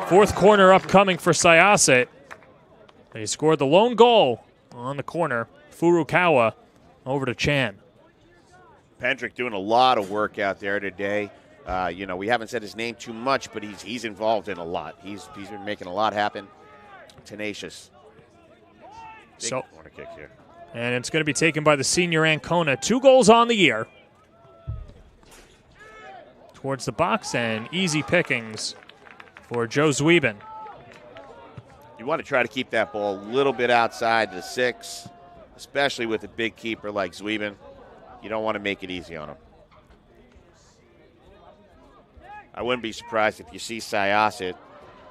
Fourth corner upcoming for Syosset. They scored the lone goal on the corner. Furukawa over to Chan. Pendrick doing a lot of work out there today. We haven't said his name too much, but he's involved in a lot. He's been making a lot happen. Tenacious. Big corner kick here. And it's going to be taken by the senior Ancona. 2 goals on the year. Towards the box, and easy pickings for Joe Zwieben. You want to try to keep that ball a little bit outside the 6, especially with a big keeper like Zwieben. You don't want to make it easy on him. I wouldn't be surprised if you see Syosset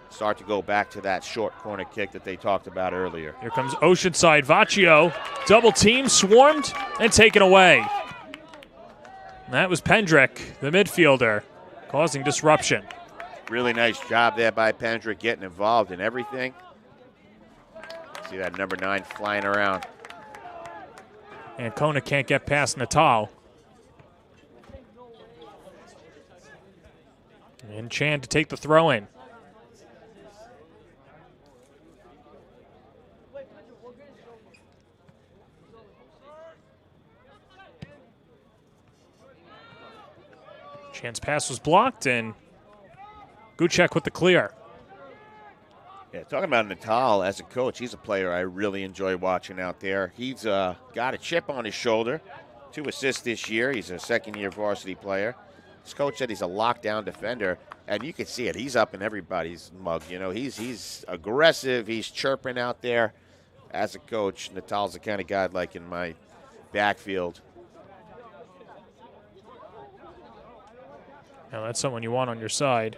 start to go back to that short corner kick that they talked about earlier. Here comes Oceanside. Vaccio, double team, swarmed, and taken away. And that was Pendrick, the midfielder, causing disruption. Really nice job there by Pendrick, getting involved in everything. See that number 9 flying around. Ancona can't get past Natal. And Chan to take the throw in. Chance pass was blocked, and Gucek with the clear. Yeah, talking about Natal as a coach, he's a player I really enjoy watching out there. He's got a chip on his shoulder, 2 assists this year. He's a second-year varsity player. His coach said he's a lockdown defender, and you can see it. He's up in everybody's mug. You know, he's aggressive. He's chirping out there. As a coach, Natal's the kind of guy I'd like in my backfield. Now that's someone you want on your side,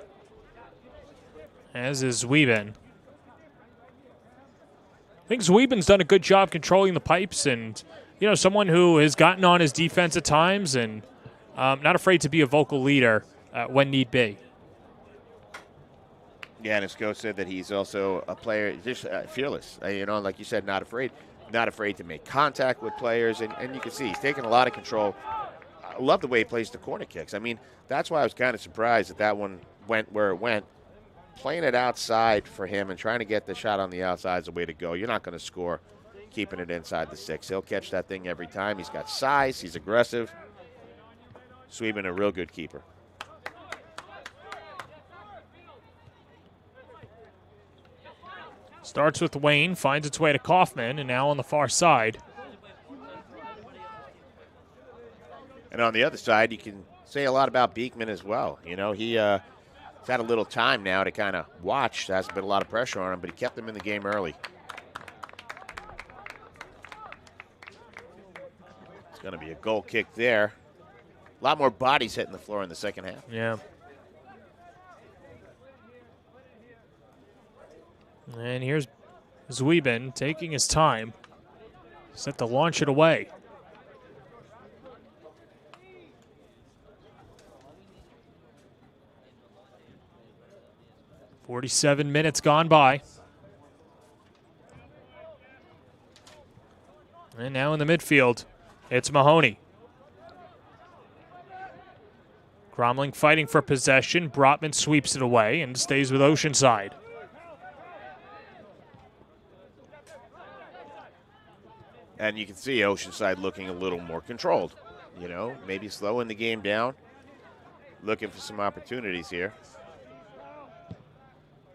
as is Wieben. I think Zwieben's done a good job controlling the pipes, and someone who has gotten on his defense at times and not afraid to be a vocal leader when need be. Yeah, and his coach said that he's also a player, just fearless. Like you said, not afraid to make contact with players, and you can see he's taking a lot of control. I love the way he plays the corner kicks. I mean, that's why I was kind of surprised that one went where it went. Playing it outside for him and trying to get the shot on the outside is the way to go. You're not going to score keeping it inside the 6. He'll catch that thing every time. He's got size. He's aggressive. Sweeben, a real good keeper. Starts with Wayne, finds its way to Kaufman, and now on the far side. And on the other side, you can say a lot about Beekman as well. He's had a little time now to kind of watch. There hasn't been a lot of pressure on him, but he kept him in the game early. It's going to be a goal kick there. A lot more bodies hitting the floor in the second half. Yeah. And here's Zwieben taking his time. Set to launch it away. "47 minutes gone by. And now in the midfield, it's Mahoney. Cromling fighting for possession. Brotman sweeps it away and stays with Oceanside. And you can see Oceanside looking a little more controlled. Maybe slowing the game down. Looking for some opportunities here.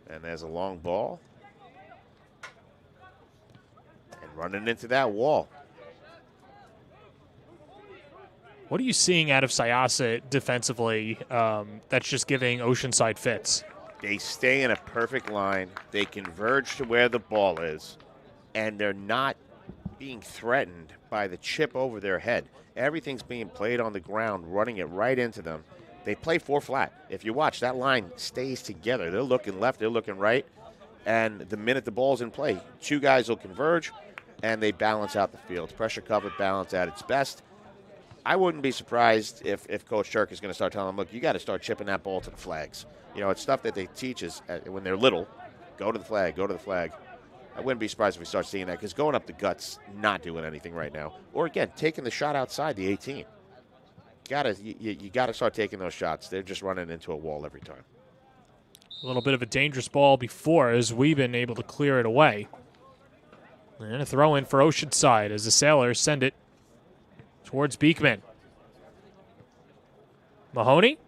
And there's a long ball. And running into that wall. What are you seeing out of Syosset defensively that's just giving Oceanside fits? They stay in a perfect line. They converge to where the ball is. And they're not being threatened by the chip over their head. Everything's being played on the ground, running it right into them. They play 4 flat. If you watch, that line stays together. They're looking left, they're looking right. And the minute the ball's in play, 2 guys will converge, and they balance out the field. Pressure covered balance at its best. I wouldn't be surprised if Coach Turk is going to start telling them, look, you got to start chipping that ball to the flags. It's stuff that they teach us when they're little. Go to the flag, go to the flag. I wouldn't be surprised if we start seeing that, because going up the gut's not doing anything right now. Or, again, taking the shot outside the 18. You gotta start taking those shots. They're just running into a wall every time. A little bit of a dangerous ball before, as we've been able to clear it away. And a throw in for Oceanside as the Sailors send it towards Beekman. Mahoney.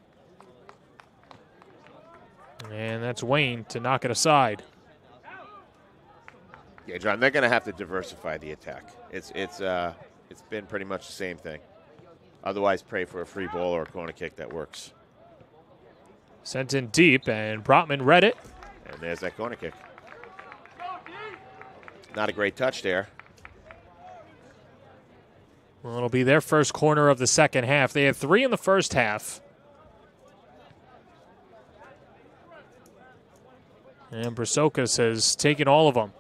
And that's Wayne to knock it aside. Yeah, John, they're going to have to diversify the attack. It's been pretty much the same thing. Otherwise, pray for a free ball or a corner kick that works. Sent in deep, and Brotman read it. And there's that corner kick. Not a great touch there. Well, it'll be their first corner of the second half. They had 3 in the first half. And Brasokas has taken all of them.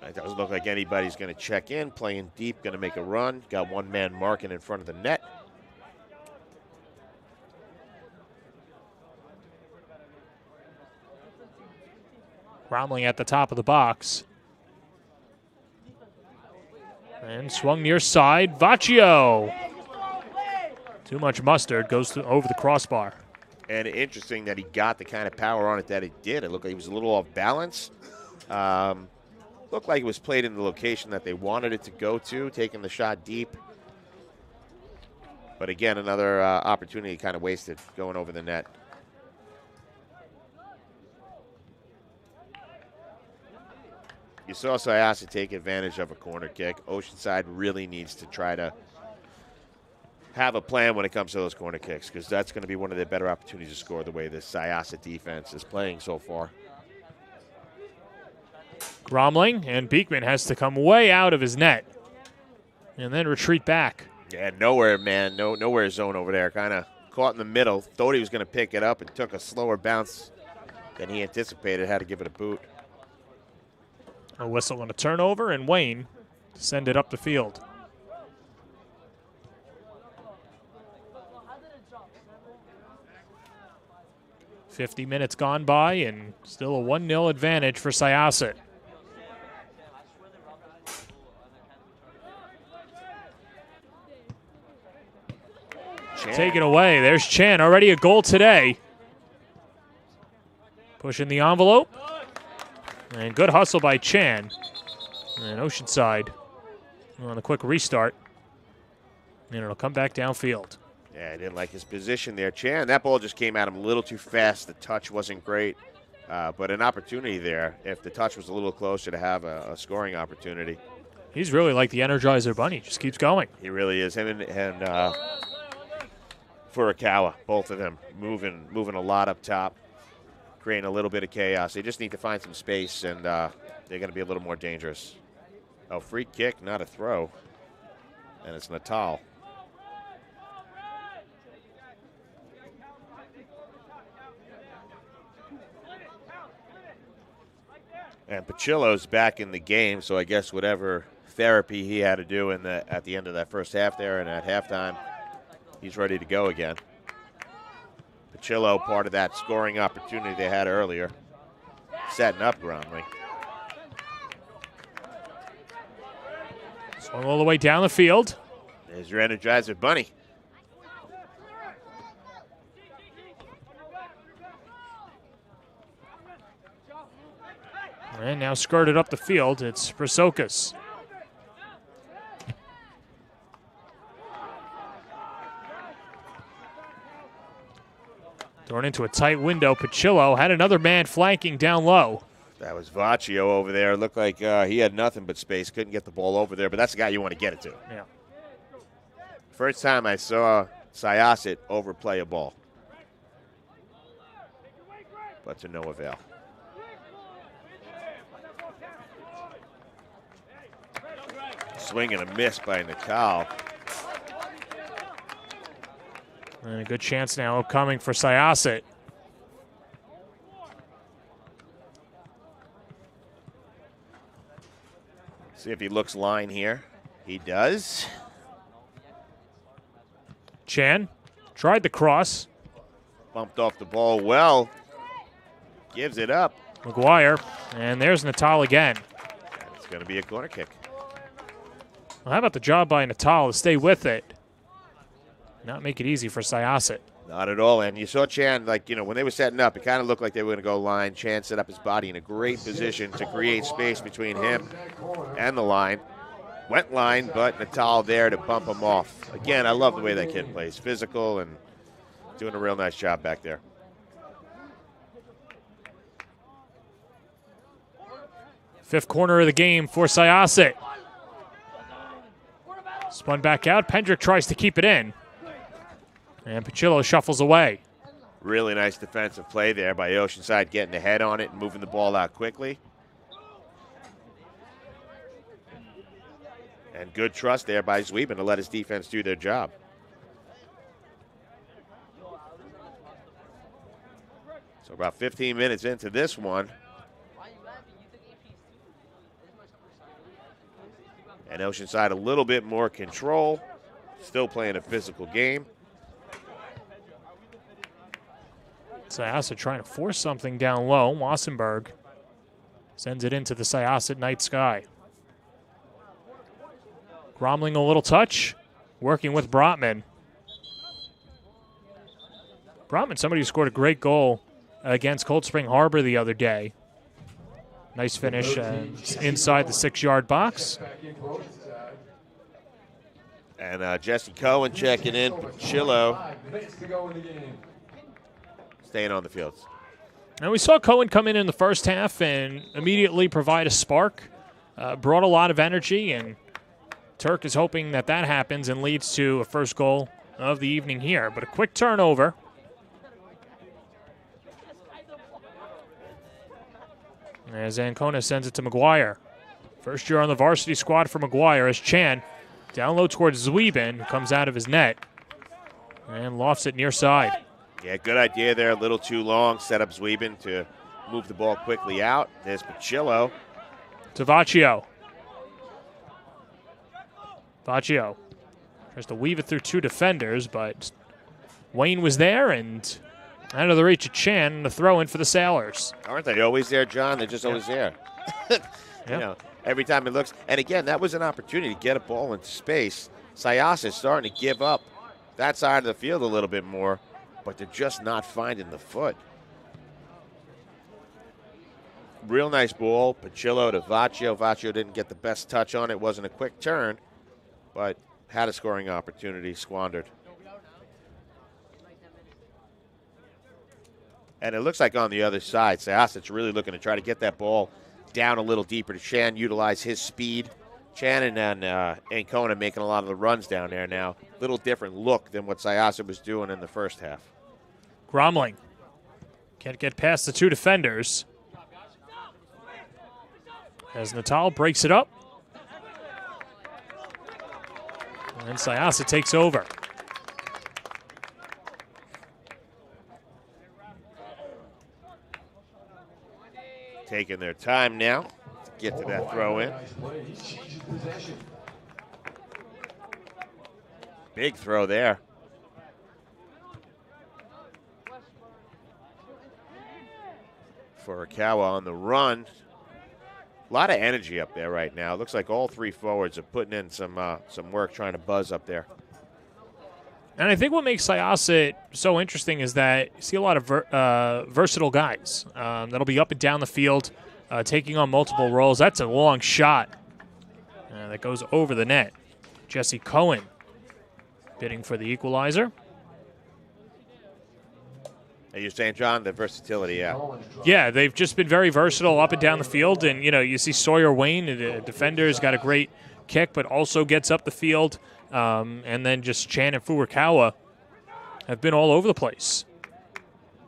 It doesn't look like anybody's going to check in. Playing deep, going to make a run. Got one man marking in front of the net. Cromling at the top of the box. And swung near side. Vaccio. Too much mustard. Goes over the crossbar. And interesting that he got the kind of power on it that he did. It looked like he was a little off balance. Looked like it was played in the location that they wanted it to go to, taking the shot deep. But again, another opportunity kind of wasted going over the net. You saw Syosset take advantage of a corner kick. Oceanside really needs to try to have a plan when it comes to those corner kicks, because that's going to be one of the better opportunities to score the way this Syosset defense is playing so far. Gromling, and Beekman has to come way out of his net and then retreat back. Yeah, nowhere, man. Nowhere zone over there. Kind of caught in the middle. Thought he was going to pick it up and took a slower bounce than he anticipated. Had to give it a boot. A whistle and a turnover, and Wayne to send it up the field. "50 minutes gone by, and still a 1-0 advantage for Syosset. Taken away. There's Chan, already a goal today. Pushing the envelope. And good hustle by Chan. And Oceanside on a quick restart. And it'll come back downfield. Yeah, I didn't like his position there. Chan, that ball just came at him a little too fast. The touch wasn't great. But an opportunity there, if the touch was a little closer, to have a scoring opportunity. He's really like the Energizer Bunny. Just keeps going. He really is. Him and Furukawa, both of them moving a lot up top, creating a little bit of chaos. They just need to find some space, and they're going to be a little more dangerous. Oh, free kick, not a throw. And it's Natal. And Pachillo's back in the game, so I guess whatever therapy he had to do at the end of that first half there and at halftime, he's ready to go again. Pachillo, part of that scoring opportunity they had earlier, setting up Gromley. Swung all the way down the field. There's your Energizer Bunny. And now skirted up the field, it's Prasokas. Thrown into a tight window. Pachillo had another man flanking down low. That was Vaccio over there. Looked like he had nothing but space. Couldn't get the ball over there, but that's the guy you want to get it to. Yeah. First time I saw Syosset overplay a ball. But to no avail. Swing and a miss by Natal. And a good chance now upcoming for Syosset. See if he looks line here. He does. Chan tried the cross. Bumped off the ball well. Gives it up. McGuire. And there's Natal again. It's going to be a corner kick. Well, how about the job by Natal to stay with it? Not make it easy for Syosset. Not at all. And you saw Chan, when they were setting up, it kind of looked like they were going to go line. Chan set up his body in a great position to create space between him and the line. Went line, but Natal there to bump him off. Again, I love the way that kid plays. Physical and doing a real nice job back there. Fifth corner of the game for Syosset. Spun back out. Pendrick tries to keep it in. And Pachillo shuffles away. Really nice defensive play there by Oceanside, getting ahead on it and moving the ball out quickly. And good trust there by Zwieben to let his defense do their job. So about 15 minutes into this one. And Oceanside a little bit more control. Still playing a physical game. Syosset trying to force something down low. Wassenberg sends it into the Syosset night sky. Gromling a little touch, working with Brotman. Brotman, somebody who scored a great goal against Cold Spring Harbor the other day. Nice finish inside the 6-yard box. And Jesse Cohen checking in. Pachillo 5 minutes to go in the game. staying on the field. And we saw Cohen come in the first half and immediately provide a spark. Brought a lot of energy, and Turk is hoping that happens and leads to a first goal of the evening here. But a quick turnover. As Ancona sends it to McGuire. First year on the varsity squad for McGuire as Chan down low towards Zwiebin, who comes out of his net and lofts it near side. Yeah, good idea there. A little too long. Set up Zwiebin to move the ball quickly out. There's Pachillo. To Vaccio. Vaccio tries to weave it through two defenders, but Wayne was there and out of the reach of Chan, the throw in for the Sailors. Aren't they always there, John? They're just always there. You know, every time it looks. And again, that was an opportunity to get a ball into space. Syosset is starting to give up that side of the field a little bit more, but they're just not finding the foot. Real nice ball. Pachillo to Vaccio. Vaccio didn't get the best touch on it. Wasn't a quick turn, but had a scoring opportunity, squandered. And it looks like on the other side, Syosset's really looking to try to get that ball down a little deeper to Chan, utilize his speed. Chan and Ancona making a lot of the runs down there now. Little different look than what Syosset was doing in the first half. Gromling can't get past the two defenders as Natal breaks it up. And Syosset takes over. Taking their time now to get to that throw in. Big throw there. Furukawa on the run. A lot of energy up there right now. Looks like all three forwards are putting in some work trying to buzz up there. And I think what makes Syosset so interesting is that you see a lot of versatile guys that'll be up and down the field, taking on multiple roles. That's a long shot that goes over the net. Jesse Cohen bidding for the equalizer. And you're saying, John, the versatility, yeah. Yeah, they've just been very versatile up and down the field. And, you know, you see Sawyer Wayne, the defender, has got a great kick, but also gets up the field. And then just Chan and Furukawa have been all over the place.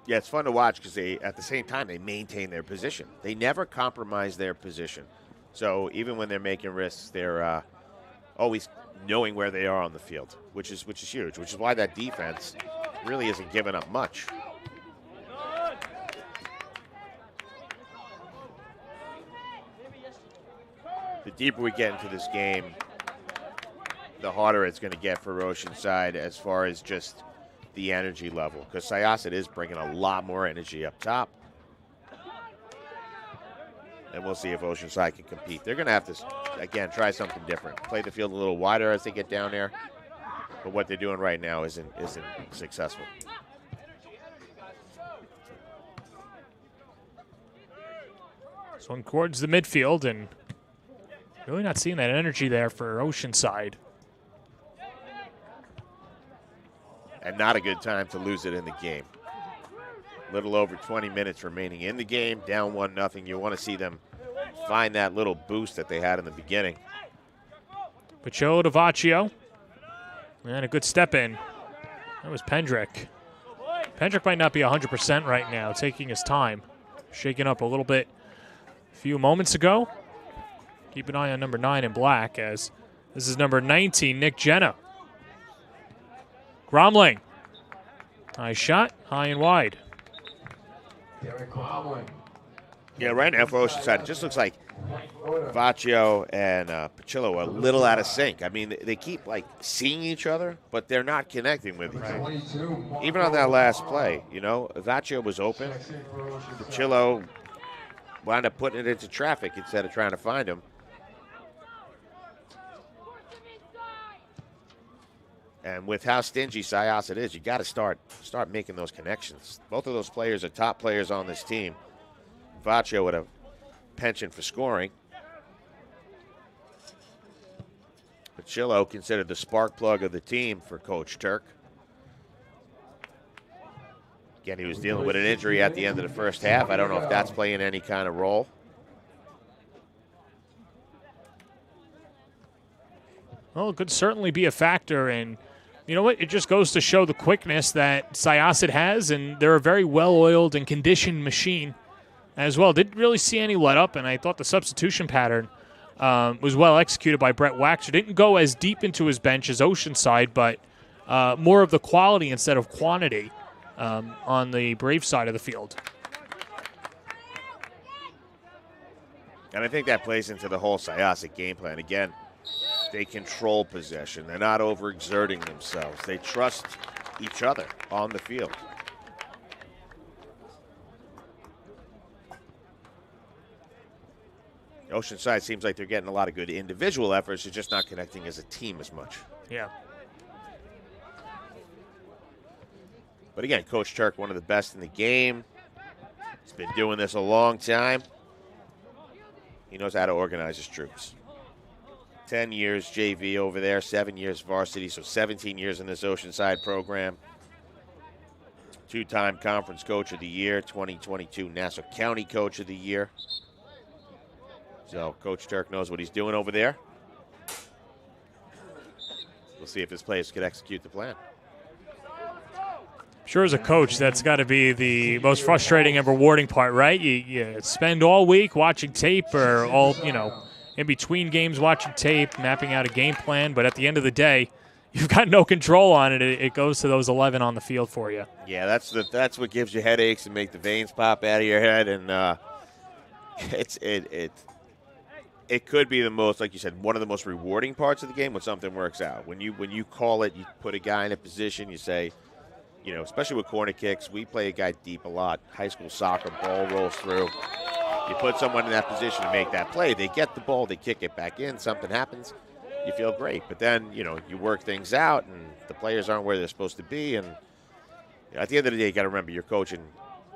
Yeah, it's fun to watch because at the same time, they maintain their position. They never compromise their position. So even when they're making risks, they're always knowing where they are on the field, which is huge, which is why that defense really isn't giving up much. The deeper we get into this game, the harder it's going to get for Oceanside as far as just the energy level, because Syosset is bringing a lot more energy up top. And we'll see if Oceanside can compete. They're going to have to, again, try something different. Play the field a little wider as they get down there. But what they're doing right now isn't successful. Swung towards the midfield, and really not seeing that energy there for Oceanside. And not a good time to lose it in the game. Little over 20 minutes remaining in the game, down 1-0. You want to see them find that little boost that they had in the beginning. Pachillo to Vaccio. And a good step in. That was Pendrick. Pendrick might not be 100% right now, taking his time. Shaking up a little bit a few moments ago. Keep an eye on number 9 in black, as this is number 19, Nick Jenna. Gromling. Nice shot, high and wide. Yeah, right now for Oceanside, it just looks like Vaccio and Pachillo are a little out of sync. I mean, they keep like seeing each other, but they're not connecting with each other. Even on that last play, you know, Vaccio was open. Pachillo wound up putting it into traffic instead of trying to find him. And with how stingy Syosset is, you got to start making those connections. Both of those players are top players on this team. Vaccio with a penchant for scoring. Pachillo considered the spark plug of the team for Coach Turk. Again, he was dealing with an injury at the end of the first half. I don't know if that's playing any kind of role. Well, it could certainly be a factor, and you know what? It just goes to show the quickness that Syosset has, and they're a very well-oiled and conditioned machine as well. Didn't really see any let-up, and I thought the substitution pattern was well executed by Brett Waxer. Didn't go as deep into his bench as Oceanside, but more of the quality instead of quantity on the Brave side of the field. And I think that plays into the whole Syosset game plan. Again, they control possession. They're not overexerting themselves. They trust each other on the field. Oceanside seems like they're getting a lot of good individual efforts. They're just not connecting as a team as much. Yeah. But again, Coach Turk, one of the best in the game. He's been doing this a long time. He knows how to organize his troops. 10 years JV over there, 7 years varsity, so 17 years in this Oceanside program. Two-time Conference Coach of the Year, 2022 Nassau County Coach of the Year. So Coach Turk knows what he's doing over there. We'll see if his players could execute the plan. Sure, as a coach, that's got to be the most frustrating and rewarding part, right? You spend all week watching tape or all, in between games watching tape, mapping out a game plan, but at the end of the day, you've got no control on it. It goes to those 11 on the field for you. Yeah, that's what gives you headaches and make the veins pop out of your head, and it could be the most, like you said, one of the most rewarding parts of the game when something works out. When you call it, you put a guy in a position, you say, especially with corner kicks, we play a guy deep a lot. High school soccer, ball rolls through. You put someone in that position to make that play. They get the ball, they kick it back in, something happens, you feel great. But then, you work things out, and the players aren't where they're supposed to be. And at the end of the day, you got to remember you're coaching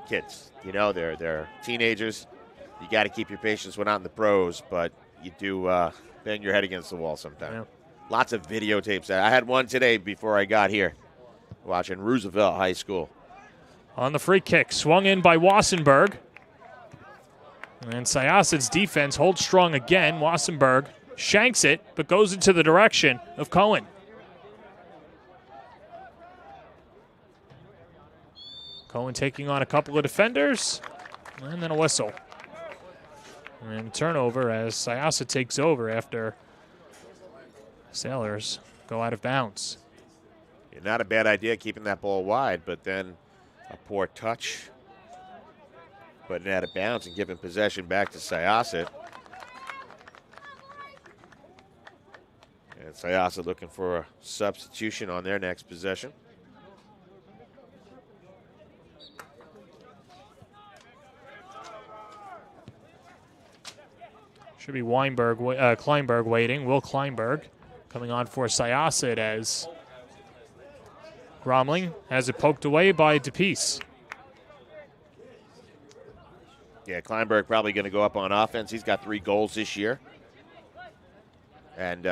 kids. They're teenagers. You got to keep your patience when out in the pros, but you do bang your head against the wall sometimes. Yeah. Lots of videotapes. I had one today before I got here, watching Roosevelt High School. On the free kick, swung in by Wassenberg. And Syosset's defense holds strong again. Wassenberg shanks it, but goes into the direction of Cohen. Cohen taking on a couple of defenders, and then a whistle. And turnover as Syosset takes over after Sailors go out of bounds. Not a bad idea keeping that ball wide, but then a poor touch. Putting it out of bounds and giving possession back to Syosset. And Syosset looking for a substitution on their next possession. Should be Kleinberg waiting. Will Kleinberg coming on for Syosset as Gromling has it poked away by DePiece. Yeah, Kleinberg probably going to go up on offense. He's got 3 goals this year. And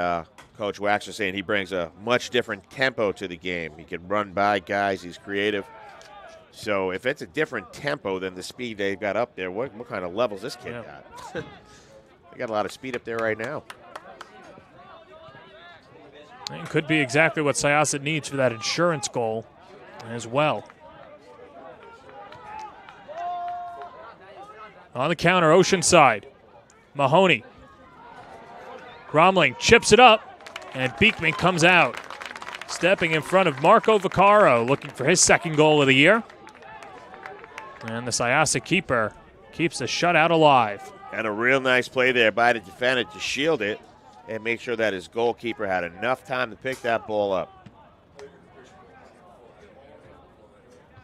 Coach Waxer saying he brings a much different tempo to the game. He can run by guys. He's creative. So if it's a different tempo than the speed they've got up there, what kind of levels this kid got? They got a lot of speed up there right now. It could be exactly what Syosset needs for that insurance goal as well. On the counter, Oceanside. Mahoney. Gromling chips it up, and Beekman comes out. Stepping in front of Marco Vaccaro, looking for his second goal of the year. And the Syosset keeper keeps the shutout alive. And a real nice play there by the defender to shield it and make sure that his goalkeeper had enough time to pick that ball up.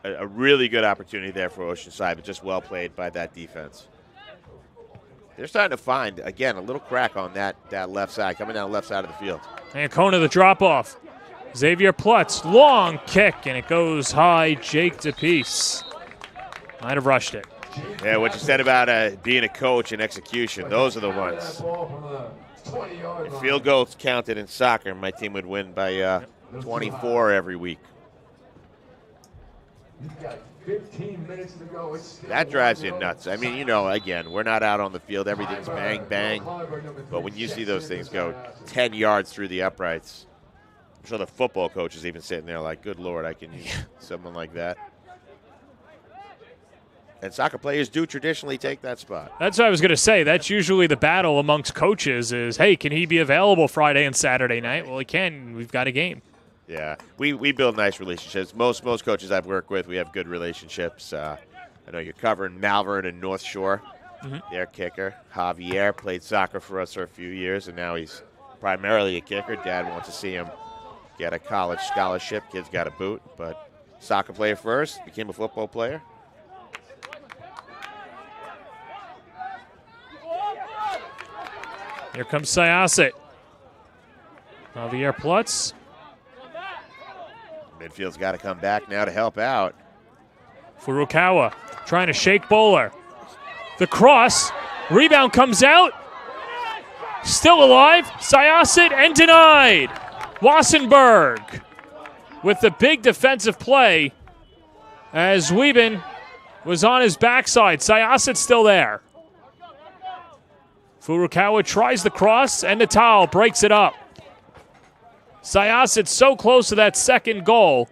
A really good opportunity there for Oceanside, but just well played by that defense. They're starting to find, again, a little crack on that left side, coming down the left side of the field. And Kona the drop-off. Xavier Plutz, long kick, and it goes high. Jake DePiece might have rushed it. Yeah, what you said about being a coach and execution, those are the ones. 20-yard If line. field goals counted in soccer, my team would win by 24 every week. You've got 15 minutes to go. It's still That drives you 1-0. nuts. I mean, you know, again, we're not out on the field. Everything's bang, bang. But when you see those things go 10 yards through the uprights, I'm sure the football coach is even sitting there like, good Lord, I can use someone like that. And soccer players do traditionally take that spot. That's what I was going to say. That's usually the battle amongst coaches is, hey, can he be available Friday and Saturday night? Well, he can. We've got a game. Yeah, we build nice relationships. Most coaches I've worked with, we have good relationships. I know you're covering Malvern and North Shore. Their kicker, Javier, played soccer for us for a few years, and now he's primarily a kicker. Dad wants to see him get a college scholarship. Kid's got a boot, but soccer player first, became a football player. Here comes Syosset. Javier Plutz. Midfield's got to come back now to help out. Furukawa trying to shake Bowler. The cross. Rebound comes out. Still alive. Syosset and denied. Wassenberg with the big defensive play as Wieben was on his backside. Syosset's still there. Furukawa tries the cross, and Natal breaks it up. Syosset's so close to that second goal,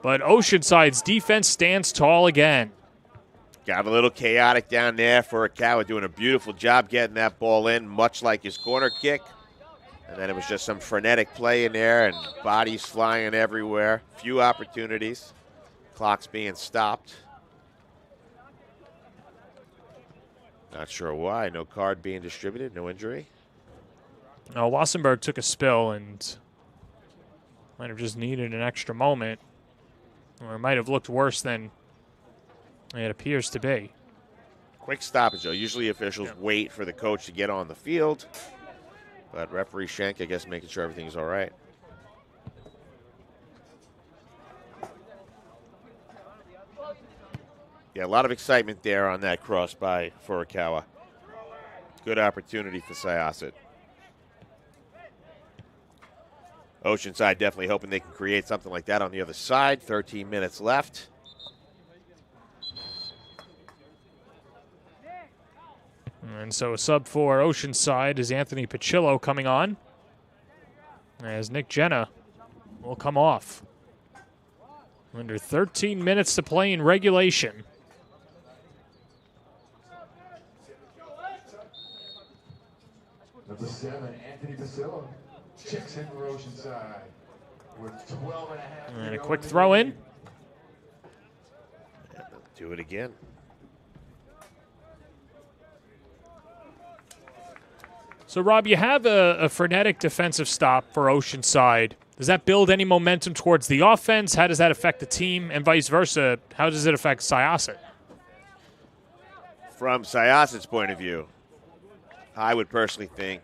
but Oceanside's defense stands tall again. Got a little chaotic down there. Furukawa doing a beautiful job getting that ball in, much like his corner kick. And then it was just some frenetic play in there and bodies flying everywhere. Few opportunities. Clock's being stopped. Not sure why. No card being distributed. No injury. No, Wassenberg took a spill and might have just needed an extra moment. Or it might have looked worse than it appears to be. Quick stoppage, though. Usually officials wait for the coach to get on the field. But referee Schenk, I guess, making sure everything's all right. Yeah, a lot of excitement there on that cross by Furukawa. Good opportunity for Syosset. Oceanside definitely hoping they can create something like that on the other side. 13 minutes left. And so a sub for Oceanside is Anthony Pacillo coming on, as Nick Jenna will come off. Under 13 minutes to play in regulation. Number 7, Anthony Pacillo, checks in for Oceanside with 12 and a half. And a quick throw in. Do it again. So, Rob, you have a frenetic defensive stop for Oceanside. Does that build any momentum towards the offense? How does that affect the team? And vice versa, how does it affect Syosset? From Syosset's point of view, I would personally think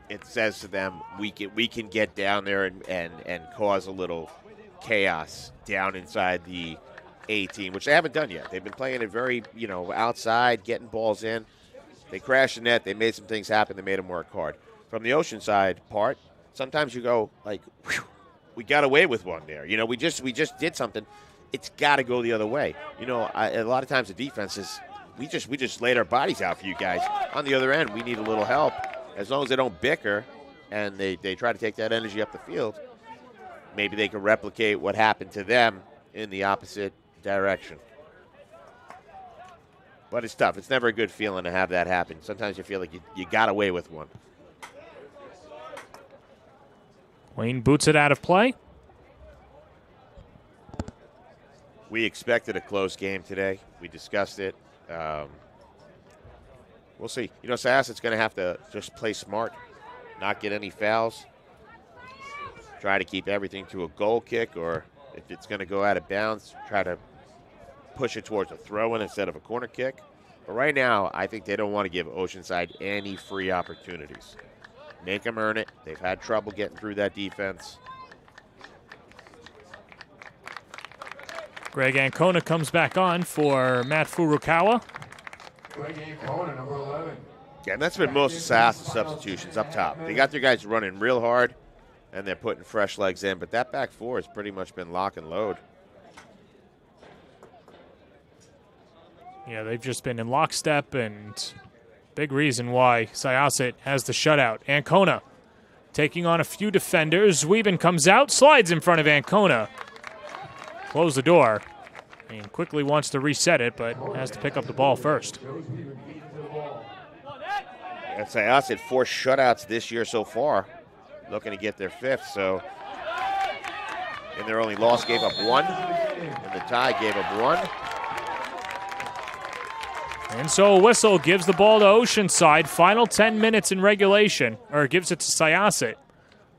it says to them, we can get down there and cause a little chaos down inside the A team, which they haven't done yet. They've been playing it very, outside, getting balls in. They crashed the net. They made some things happen. They made them work hard. From the Oceanside part, sometimes you go like, whew, we got away with one there. We just did something. It's got to go the other way. A lot of times the defense is, we just laid our bodies out for you guys. On the other end, we need a little help. As long as they don't bicker and they try to take that energy up the field, maybe they can replicate what happened to them in the opposite direction. But it's tough. It's never a good feeling to have that happen. Sometimes you feel like you got away with one. Wayne boots it out of play. We expected a close game today. We discussed it. We'll see. Syosset's going to have to just play smart, not get any fouls, try to keep everything to a goal kick, or if it's going to go out of bounds, try to push it towards a throw-in instead of a corner kick. But right now, I think they don't want to give Oceanside any free opportunities. Make them earn it. They've had trouble getting through that defense. Greg Ancona comes back on for Matt Furukawa. Greg Ancona, number 11. Yeah, and that's been most of Syosset's substitutions up top. They got their guys running real hard, and they're putting fresh legs in. But that back four has pretty much been lock and load. Yeah, they've just been in lockstep, and big reason why Syosset has the shutout. Ancona taking on a few defenders. Zwiebin comes out, slides in front of Ancona. Close the door, and quickly wants to reset it, but has to pick up the ball first. And Syosset 4 shutouts this year so far, looking to get their 5th. So in their only loss, gave up 1, and the tie gave up 1. And so a whistle gives the ball to Oceanside. Final 10 minutes in regulation, or gives it to Syosset.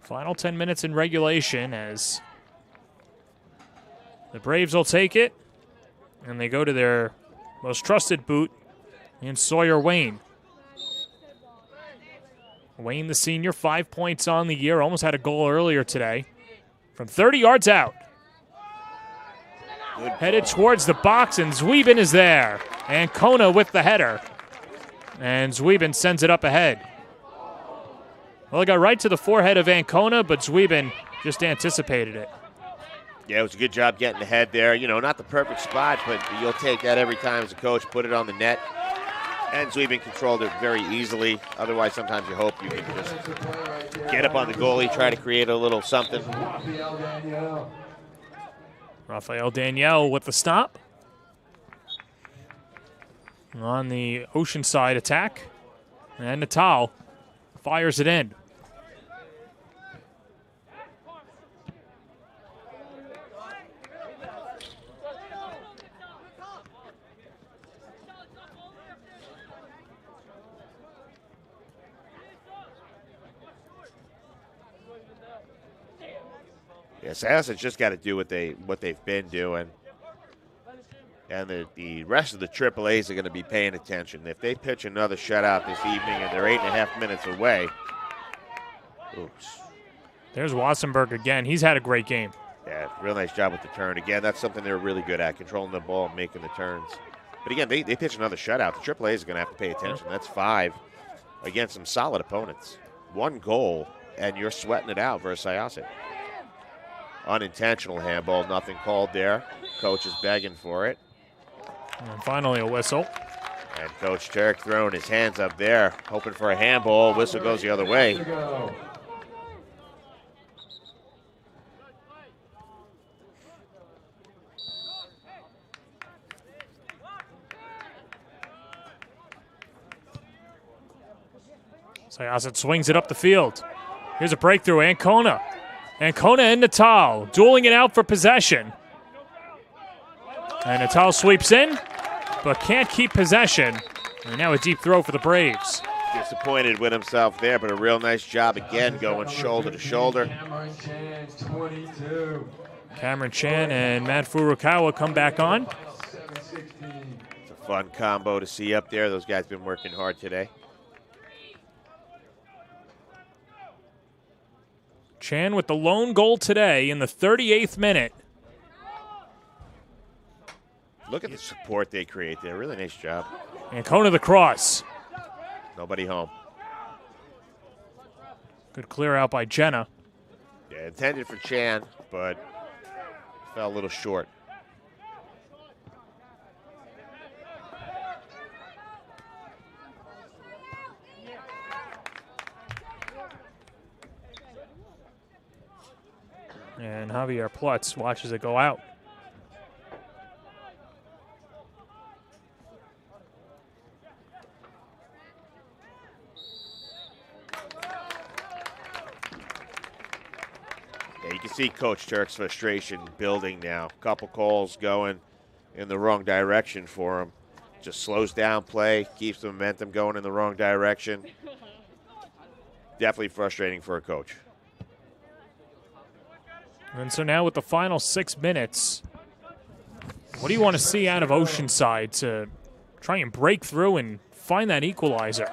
Final 10 minutes in regulation as the Braves will take it, and they go to their most trusted boot in Sawyer Wayne. Wayne, the senior, 5 points on the year, almost had a goal earlier today. From 30 yards out. Headed towards the box, and Zwiebin is there. Ancona with the header. And Zwiebin sends it up ahead. Well, it got right to the forehead of Ancona, but Zwiebin just anticipated it. Yeah, it was a good job getting ahead there. You know, not the perfect spot, but you'll take that every time as a coach, put it on the net. And Zwiebin controlled it very easily. Otherwise, sometimes you hope you can just get up on the goalie, try to create a little something. Rafael Danielle with the stop on the Oceanside attack. And Natal fires it in. Yeah, Syosset's just got to do what they've been doing, and the rest of the AAAs are going to be paying attention. If they pitch another shutout this evening and they're 8.5 minutes away, oops. There's Wassenberg again. He's had a great game. Yeah, real nice job with the turn. Again, that's something they're really good at, controlling the ball and making the turns. But again, they pitch another shutout. The AAAs are going to have to pay attention. That's 5 against some solid opponents. 1 goal, and you're sweating it out versus Syosset. Unintentional handball, nothing called there. Coach is begging for it. And finally a whistle. And Coach Turk throwing his hands up there, hoping for a handball. Whistle goes the other way. Syosset swings it up the field. Here's a breakthrough, Ancona. Ancona and Natal dueling it out for possession. And Natal sweeps in, but can't keep possession. And now a deep throw for the Braves. Disappointed with himself there, but a real nice job again going shoulder to shoulder. Cameron Chan and Matt Furukawa come back on. It's a fun combo to see up there. Those guys been working hard today. Chan with the lone goal today in the 38th minute. Look at the support they create there. Really nice job. Ancona the cross. Nobody home. Good clear out by Jenna. Yeah, intended for Chan, but fell a little short. And Javier Plutz watches it go out. Yeah, you can see Coach Turk's frustration building now. Couple calls going in the wrong direction for him. Just slows down play, keeps the momentum going in the wrong direction. Definitely frustrating for a coach. And so now with the final 6 minutes, what do you want to see out of Oceanside to try and break through and find that equalizer?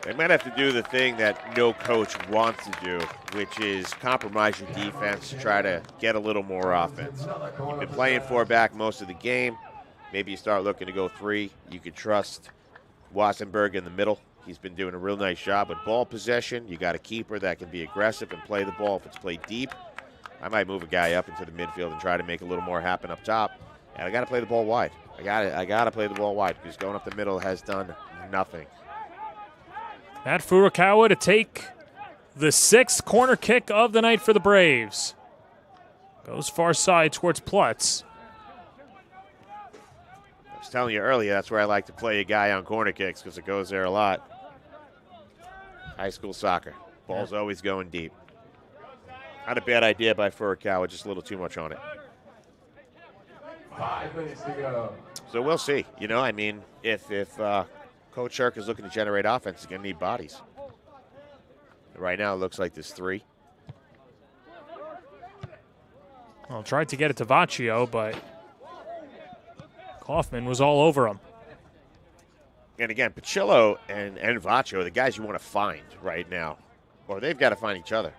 They might have to do the thing that no coach wants to do, which is compromise your defense to try to get a little more offense. You've been playing 4-back most of the game. Maybe you start looking to go 3. You could trust Wassenberg in the middle. he's been doing a real nice job with ball possession. You got a keeper that can be aggressive and play the ball if it's played deep. I might move a guy up into the midfield and try to make a little more happen up top. And I got to play the ball wide. I got to play the ball wide because going up the middle has done nothing. Matt Furukawa to take the 6th corner kick of the night for the Braves. Goes far side towards Plutz. I was telling you earlier, that's where I like to play a guy on corner kicks because it goes there a lot. High school soccer. Ball's always going deep. Not a bad idea by Furukawa, just a little too much on it. 5 minutes to go. So we'll see. You know, I mean, if Coach Shirk is looking to generate offense, he's going to need bodies. Right now, it looks like there's 3. Well, tried to get it to Vaccio, but Kaufman was all over him. And again, Pacillo and Vaccio are the guys you want to find right now. Or they've got to find each other.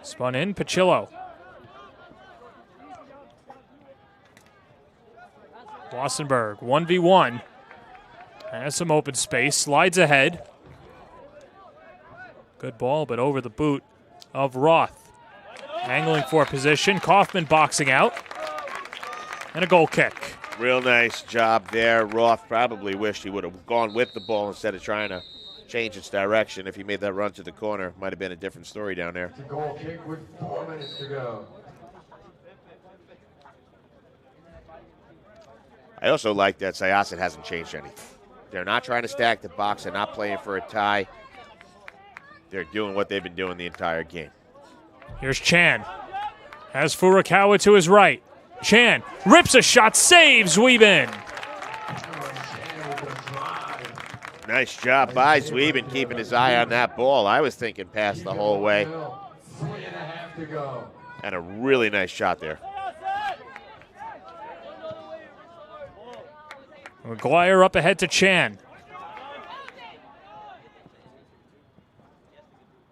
Spun in, Pacillo. Wassenberg, 1v1. Has some open space, slides ahead. Good ball, but over the boot of Roth. Angling for position, Kaufman boxing out. And a goal kick. Real nice job there. Roth probably wished he would have gone with the ball instead of trying to change its direction. If he made that run to the corner, might have been a different story down there. It's a goal kick with 4 minutes to go. I also like that Syosset hasn't changed anything. They're not trying to stack the box. They're not playing for a tie. They're doing what they've been doing the entire game. Here's Chan. Has Furukawa to his right. Chan rips a shot, saves Wieben. Nice job by Wieben keeping his eye on that ball. I was thinking pass the whole way. 3.5 to go. And a really nice shot there. McGuire up ahead to Chan.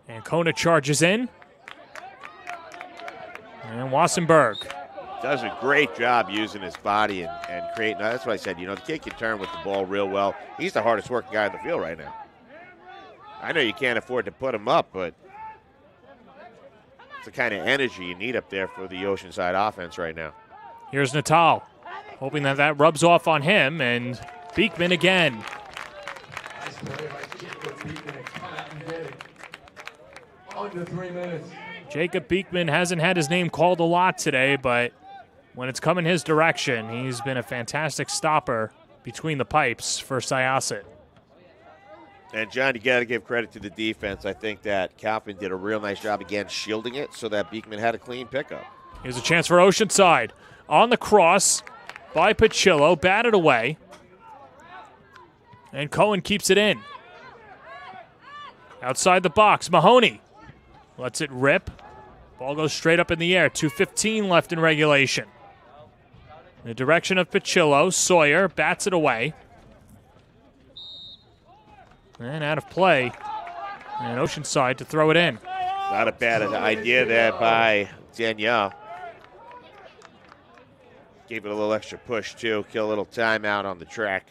And Kona charges in. And Wassenberg. Does a great job using his body and creating. That's what I said. You know, the kid can turn with the ball real well. He's the hardest working guy in the field right now. I know you can't afford to put him up, but it's the kind of energy you need up there for the Oceanside offense right now. Here's Natal, hoping that rubs off on him, and Beekman again. Nice play by Jacob Beekman and cannot get it. Under 3 minutes. Jacob Beekman hasn't had his name called a lot today, but when it's coming his direction, he's been a fantastic stopper between the pipes for Syosset. And, John, you got to give credit to the defense. I think that Kaufman did a real nice job again shielding it so that Beekman had a clean pickup. Here's a chance for Oceanside. On the cross by Pacillo, batted away. And Cohen keeps it in. Outside the box, Mahoney lets it rip. Ball goes straight up in the air. 2:15 left in regulation. In the direction of Pacillo, Sawyer bats it away. And out of play. And Oceanside to throw it in. Not a bad idea there by Danielle. Gave it a little extra push, too. Kill a little timeout on the track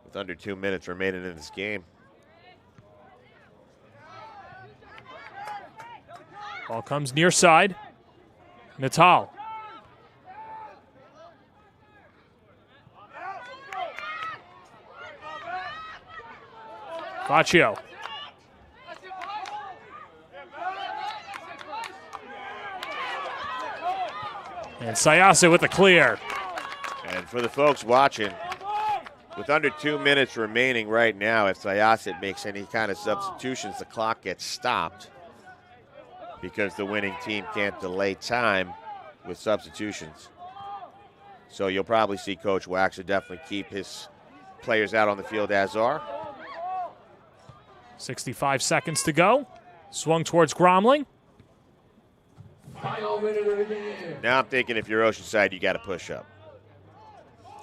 with under 2 minutes remaining in this game. Ball comes near side. Natal. Vaccio. And Syosset with a clear. And for the folks watching, with under 2 minutes remaining right now, if Syosset makes any kind of substitutions, the clock gets stopped because the winning team can't delay time with substitutions. So you'll probably see Coach Waxer definitely keep his players out on the field as are. 65 seconds to go. Swung towards Gromling. Final minute of the game. Now I'm thinking if you're Oceanside, you got to push up.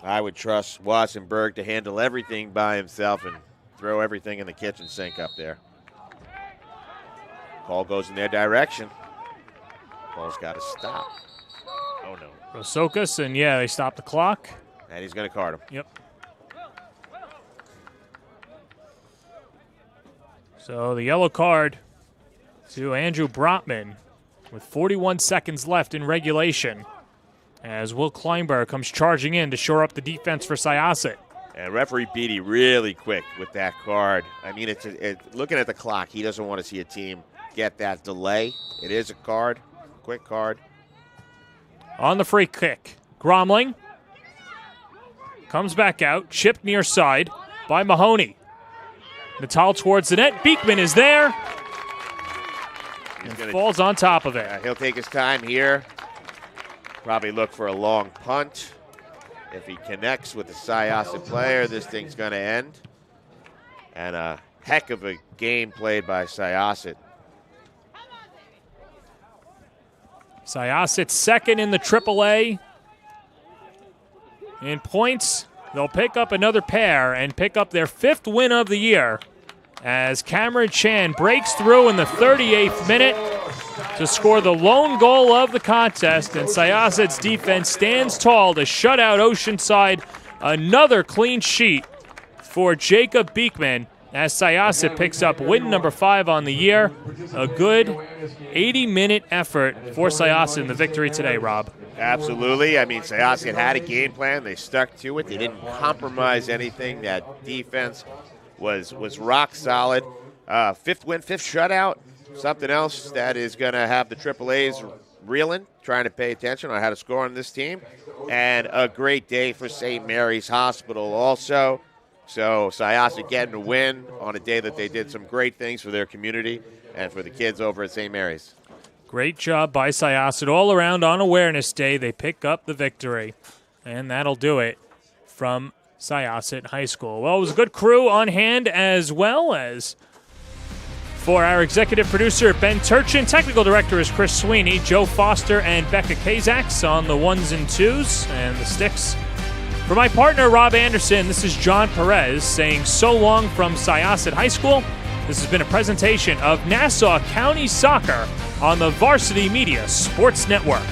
I would trust Wassenberg to handle everything by himself and throw everything in the kitchen sink up there. Ball goes in their direction. Ball's got to stop. Oh, no. Rosokas, and yeah, they stopped the clock. And he's going to card him. Yep. So the yellow card to Andrew Brotman with 41 seconds left in regulation as Will Kleinberg comes charging in to shore up the defense for Syosset. And referee Beatty really quick with that card. I mean, looking at the clock, he doesn't want to see a team get that delay. It is a card, quick card. On the free kick, Gromling comes back out, chipped near side by Mahoney. Natal towards the net. Beekman is there. And falls on top of it. He'll take his time here. Probably look for a long punt. If he connects with the Syosset player, this thing's going to end. And a heck of a game played by Syosset. Syosset second in the AAA. In points, they'll pick up another pair and pick up their 5th win of the year as Cameron Chan breaks through in the 38th minute to score the lone goal of the contest, and Syosset's defense stands tall to shut out Oceanside. Another clean sheet for Jacob Beekman as Syosset picks up win number 5 on the year. A good 80-minute effort for Syosset in the victory today, Rob. Absolutely. I mean, Syosset had a game plan. They stuck to it. They didn't compromise anything. That defense was rock solid. 5th win, 5th shutout. Something else that is going to have the AAAs reeling, trying to pay attention on how to score on this team. And a great day for St. Mary's Hospital also. So Syosset getting a win on a day that they did some great things for their community and for the kids over at St. Mary's. Great job by Syosset all around on Awareness Day. They pick up the victory, and that'll do it from Syosset High School. Well, it was a good crew on hand, as well as for our executive producer, Ben Turchin. Technical director is Chris Sweeney. Joe Foster and Becca Kazaks on the 1s and 2s and the sticks. For my partner, Rob Anderson, this is John Perez saying so long from Syosset High School. This has been a presentation of Nassau County Soccer on the Varsity Media Sports Network.